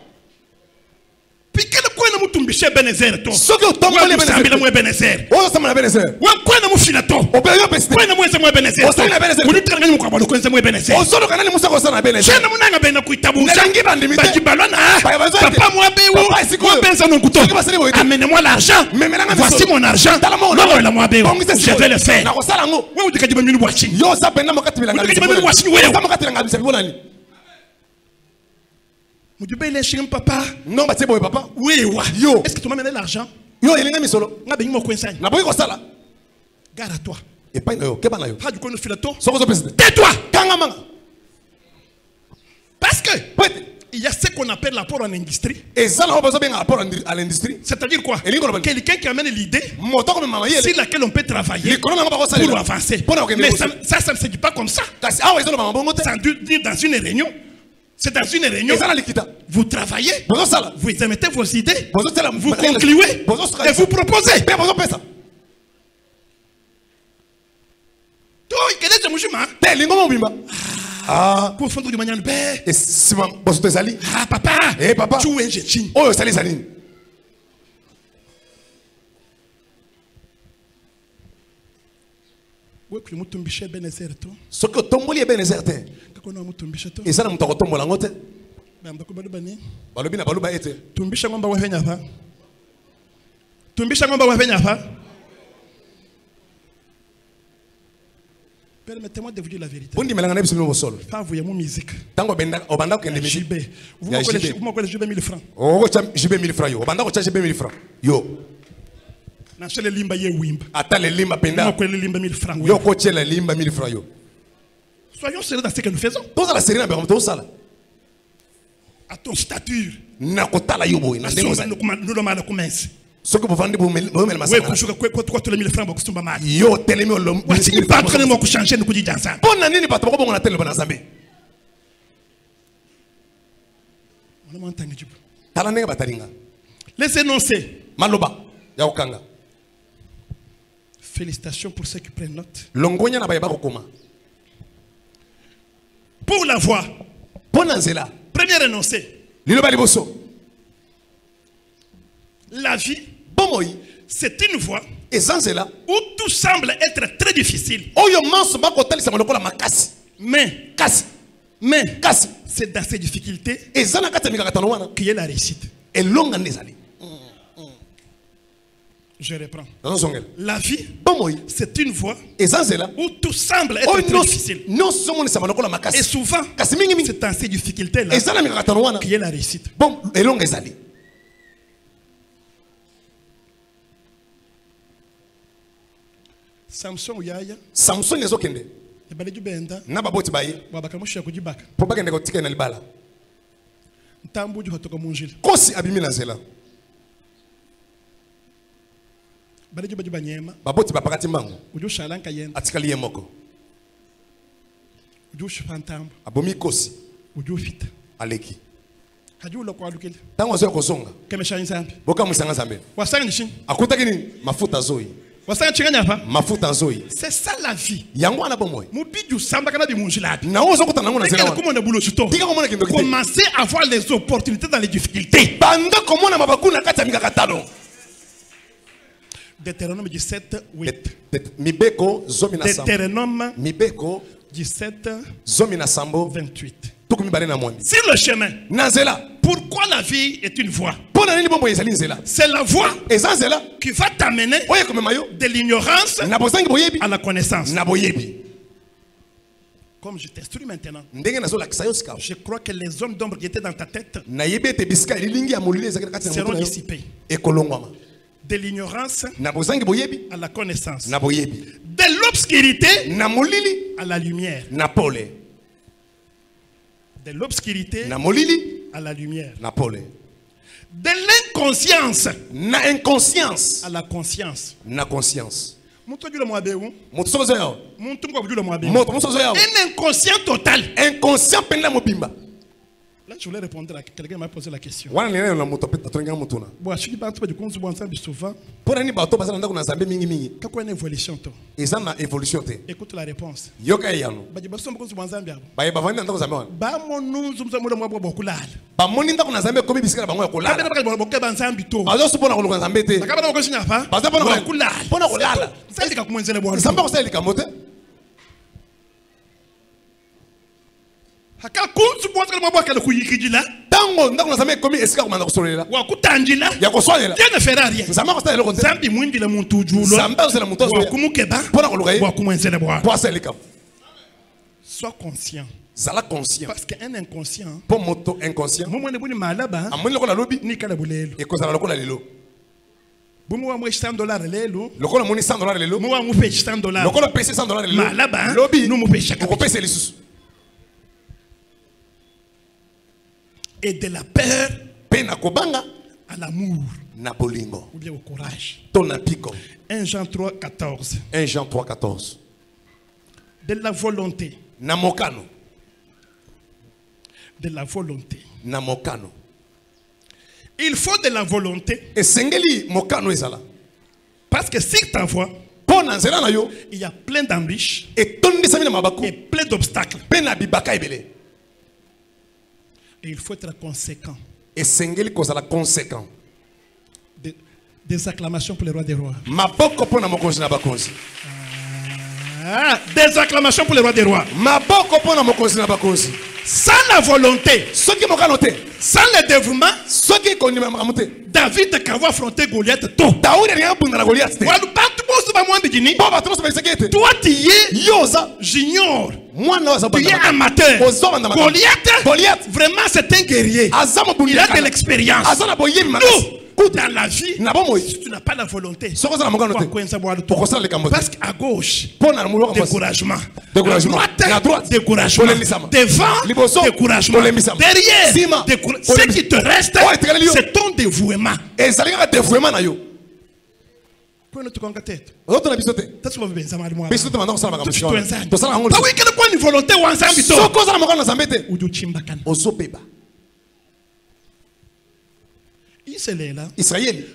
pikele kwena mutumbishe Benezer to soki otombole Benezer mwe Benezer ozo sama na Benezer wa kwena mufila to obeyo peste kwena mwenze mwe Benezer ozo na Benezer kunitanga nyi mukabalo kwenze mwe Benezer ozo kanali musa ko sana Benezer chena munanga bena kuitabuza nangi bandimite bajibalona papa mwa bewo mwa benza nonkuto amenez-moi l'argent voici mon argent non la mwa bewo je vais le faire na ko sala ngo wewe udikajiba minu bwachi yo sapenda mokati bilanga wewe mokati bilanga bisabonani mujubele shim papa non ba tebo papa wewa yo est-ce que tu m'amènes l'argent yo elinga misolo nga bengi mo kwensani na boyi ko sala gare à toi et pas yo ke bana yo ha du kono filato soko zo peste tais-toi kanga manga parce que il y a ce qu'on appelle l'apport en industrie. Et ça, on a besoin d'apport à l'industrie. C'est-à-dire quoi? Quelqu'un qui amène l'idée sur laquelle on peut travailler pour avancer. Mais ça ne se dit pas comme ça. C'est dans une réunion. C'est dans une réunion. Vous travaillez, vous émettez vos idées, vous concluez et vous proposez. Pour fondre du manière et si ma bosse te sali papa papa tu es jeune oh sali sali ouais que mutumbishe Benezer to ce que tomboli Benezer te kako mutumbishe to et ça na mutako tombola ngote bamba ko balubani balobi na baluba ete tumbisha ngomba wa fenya fa tumbisha ngomba wa fenya fa. Permettez-moi de vous dire la vérité. Pas vous, il y a mon musique. JB. Vous me connaissez JB 1000 francs. Oh, JB 1000 francs. Yo. Obanda ko JB 1000 francs. Yo. Na chele limba ye wimba. Ata le limba penda. Vous me connaissez limba 1000 francs. Yo ko chele limba 1000 francs yo. Soyons sérieux dans ce que nous faisons. À ton stature. Nous sommes mal commencé. Ce que vous vendez pour me les énoncés. Maloba ya okanga. Félicitations pour ceux qui prennent note. Pour la voix. Premier énoncé. La vie, c'est une voie où tout semble être très difficile. Mais c'est dans ces difficultés qu'il y a la réussite. Je reprends. La vie, c'est une voie où tout semble être très difficile. Et souvent, c'est dans ces difficultés-là qu'il y a la réussite. Samson yaya. Samson ezokende. Ebaleju benda. Na baboti baye. Babakamusha kujibaka. Popakende kotika na libala. Ntambuju hotoka munjila. Kosi abimi na nzela. Baleju baju banyema. Baboti bapakati mbangu. Uju shalanka yenda. Atikali yemoko. Uju shantambu. Abomi kosi. Uju fita. Aleki. Hajula kwa lukele. Tango zo kozonga. Kemesha nzambi. Boka musanga zambe. Wasanga nishin. Akutaki ni mafuta zoi. C'est ça la vie. Commencez à voir les opportunités dans les difficultés. Deutéronome 17, 8. Deutéronome 17, 28. Sur le chemin. Pourquoi la vie est une voie? C'est la voie qui va t'amener de l'ignorance à la connaissance. Comme je t'instruis maintenant, je crois que les hommes d'ombre qui étaient dans ta tête seront dissipés. De l'ignorance à la connaissance. De l'obscurité à la lumière. De l'obscurité à la lumière. De l'inconscience à la conscience. Un inconscient total. Là, je voulais répondre à quelqu'un qui m'a posé la question. Bon, je suis pas du coup souvent. Quand une évolution, écoute la réponse. Tango ndako nazame komi esika komanda kosolela. Wakutandila. Ya kosolela. Dieu ne fera rien. Nzamba ko sala konte. Zambi mwindila muntu julo. Nzamba ko sala muntu aso. Wakumukeba. Pona koluka ye. Wakumwenzele bwa. Kwa selika. Sois conscient. Zala conscient. Parce qu'un inconscient. Pour moto inconscient. Momone buni malaba. Amoni lokola lobi. Ni kala bulelo. E kozala lokola lelo. Bumu wa mwe $100 lelo. Lokola moni $100 lelo. Mu wa mu pay $100. Lokola pay $100 lelo. Malaba. Lobi. Nu mu pay chaka. Ko pay selisusu. Et de la peur à l'amour. Napolingo. Ou bien au courage. 1 Jean 3, 14. 1 Jean 3, 14. De la volonté. Namokano. De la volonté. Namokano. Il faut de la volonté. Et sengeli mokano ezala. Parce que si ta voix, il y a plein d'embûches et plein d'obstacles. Et il faut être conséquent. Et sengeli kozala conséquent. Des acclamations pour le roi des rois. Maboko pona mokonzi na bakonzi. Des acclamations pour le roi des rois. Maboko pona mokonzi na bakonzi. Sans la volonté, sans le dévouement, David a affronté Goliath. Toi, tu y es, j'ignore. Tu es amateur. Goliath, vraiment c'est un guerrier. Il a de l'expérience. Nous, dans la vie, si tu n'as pas la volonté, parce qu'à gauche, découragement, à droite, découragement, devant, découragement, derrière, ce qui te reste, c'est ton dévouement. Israël.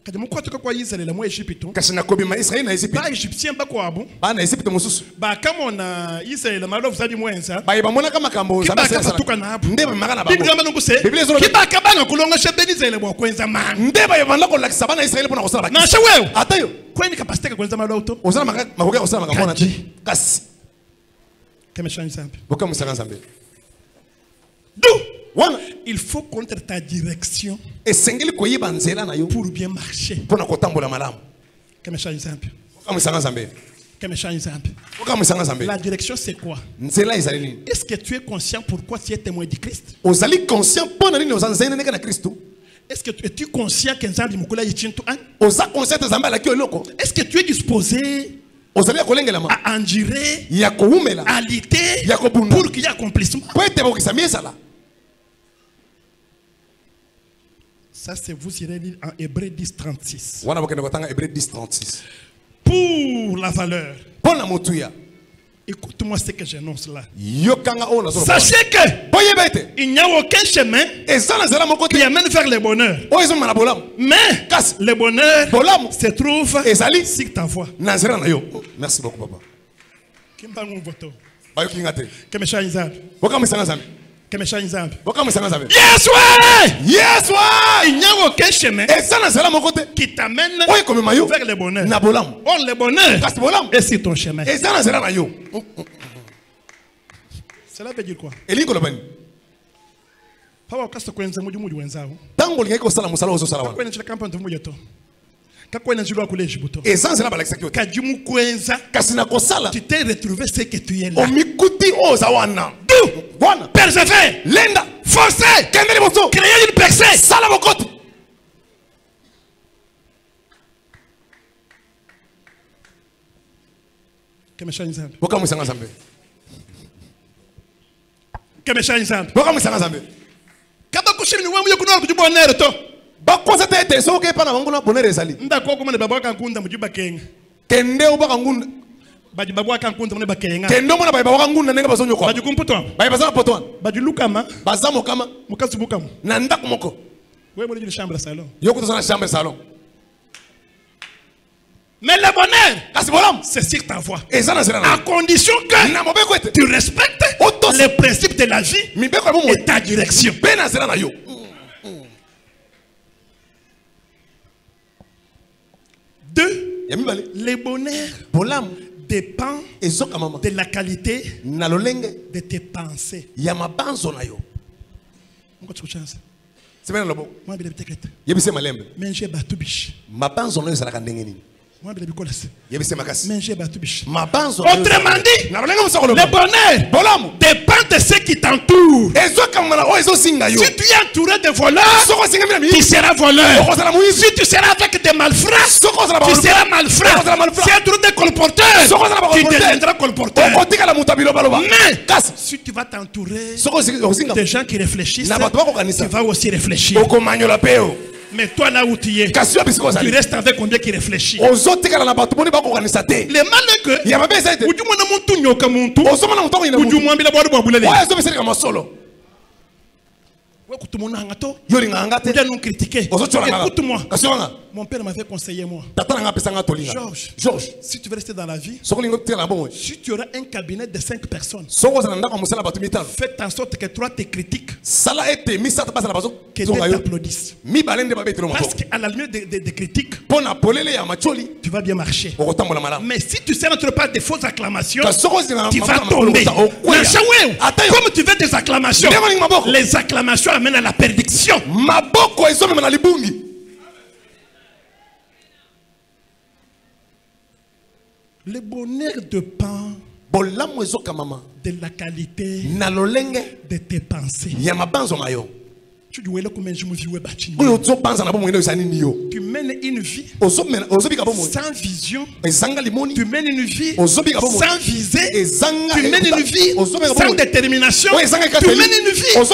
Kadi mukwatuka kwa Israel mu Egypte. Kashina kobima Israel na Egypte. Ba Egyptien ba kwa abu. Ba na Egypte mususu. Ba kama na Israel malo fuzadi mwenza. Ba ibamona kama kambo za sasa. Tuka na abu. Ndeba magana ba. Biblia manungu se. Kiba kabanga kulonga shebeni Israel bwa kwenza man. Ndeba yabanda ko lakisa bana Israel pona kusala ba. Na shewe. Atayo. Kweni kapasiteka kwenza malo auto. Osala makoga osala makamona ti. Kasi. Kemesha nsambe. Boka musanga nsambe. Il faut contre ta direction pour bien marcher. La direction c'est quoi? Est-ce que tu es conscient pourquoi tu es témoin de Christ? Est-ce que tu es conscient que Nzambi mukula yichintu an? Est-ce que tu es disposé à endurer, à lutter pour qu'il y ait accomplissement? Ça, c'est vous irez lire en Hébreux 10, 36. Pour la valeur. Écoute-moi ce que j'annonce là. Sachez que il n'y a aucun chemin qui amène vers le bonheur. Mais le bonheur se trouve sur ta voie. Merci beaucoup, papa. Yes, ouais! Yes, ouais! Il n'y a aucun chemin qui t'amène vers le bonheur. Or, le bonheur est sur ton chemin. Cela veut dire quoi? Tu t'es retrouvé ce que tu es là. Persévère, lenda, forcer, créer une percée. Baji babwa kankunda mune bakenga. Kendo mona bayi babwa ngunda nenga bazonyo kwa. Baji kumputwa. Bayi bazama potwa. Baji lukama. Bazamo kama. Mukazu bukamu. Na ndaku moko. Wewe mwenye ile chambre salon. Yoko tozana chambre salon. Mais le bonheur, c'est sur ta voie. À condition que tu respectes les principes de la vie et ta direction. Deux, le bonheur dépend de la qualité de tes pensées. Autrement dit, le bonheur dépend de ce qui t'entoure. Si tu es entouré de voleurs, tu seras voleur. Si tu seras avec des malfrats, tu seras malfrat. Si tu es entouré de colporteurs, tu deviendras colporteur. Mais si tu vas t'entourer de gens qui réfléchissent, tu vas aussi réfléchir. Mais toi là où tu es, tu restes avec combien qui réfléchit. Le mal est que écoute-moi. Mon père m'avait conseillé moi. Georges, si tu veux rester dans la vie, si tu auras un cabinet de 5 personnes, faites en sorte que 3 te critiquent, que 2 t'applaudissent. Parce qu'à la lumière des critiques, tu vas bien marcher. Mais si tu ne sais pas des fausses acclamations, tu vas tomber. Comme tu veux des acclamations, les acclamations amènent à la perdition. Le bonheur dépend de la qualité de tes pensées. Tu mènes une vie sans vision. Tu mènes une vie sans visée. Tu mènes une vie sans détermination. Tu mènes une vie sans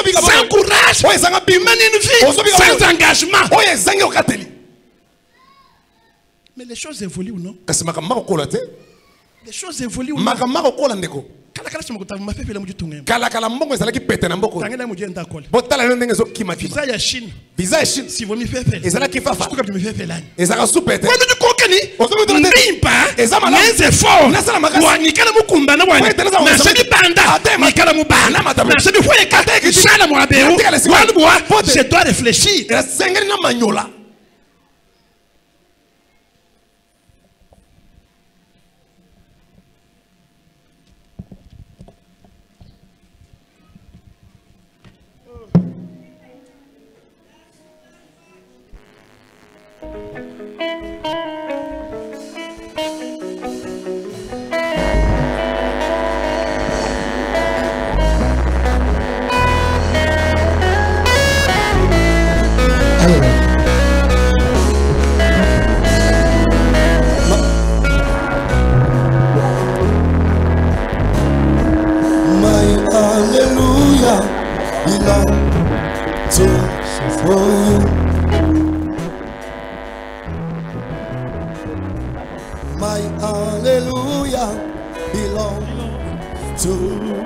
courage. Tu mènes une vie sans engagement. Mais les choses évoluent ou non? Les choses évoluent ou non? Kala mbongo ezalaki pete na mboko. Botala ndenge ezokima kima. Visa ya Chine. Si vous me faites ezalaki fafa. Ezaka supete. Quand tu comprends les efforts. Wanikala mukumba na wani. Na sebi banda. Nikala mubana. Na sebi foye kate. Shala mwabeu. Je dois réfléchir. Sengeli na manyola. My hallelujah belongs to you.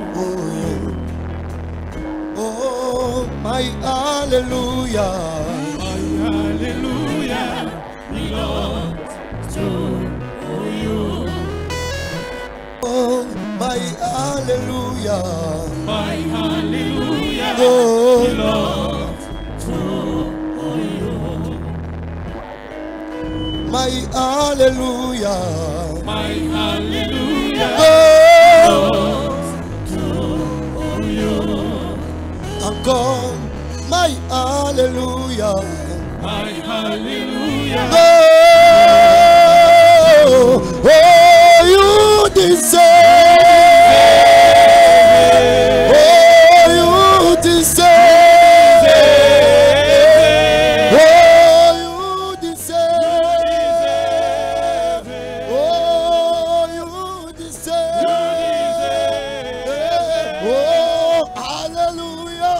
Oh, my hallelujah. My hallelujah belongs to you. Oh, my hallelujah. My hallelujah belongs to you. My hallelujah. My hallelujah belongs to you. Encore, my hallelujah. My hallelujah. Oh, oh, you deserve. Oh, you deserve. Oh, you deserve. Oh, you deserve. Oh, hallelujah.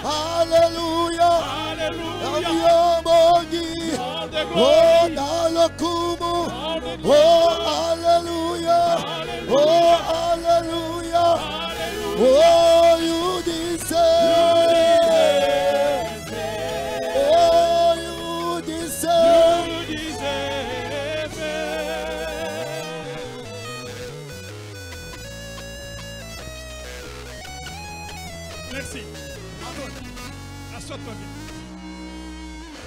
Hallelujah. Hallelujah. Oh, nalokumu. Oh, hallelujah. Oh, hallelujah. Oh, you deserve. Oh, you deserve. Merci. Assois-toi bien.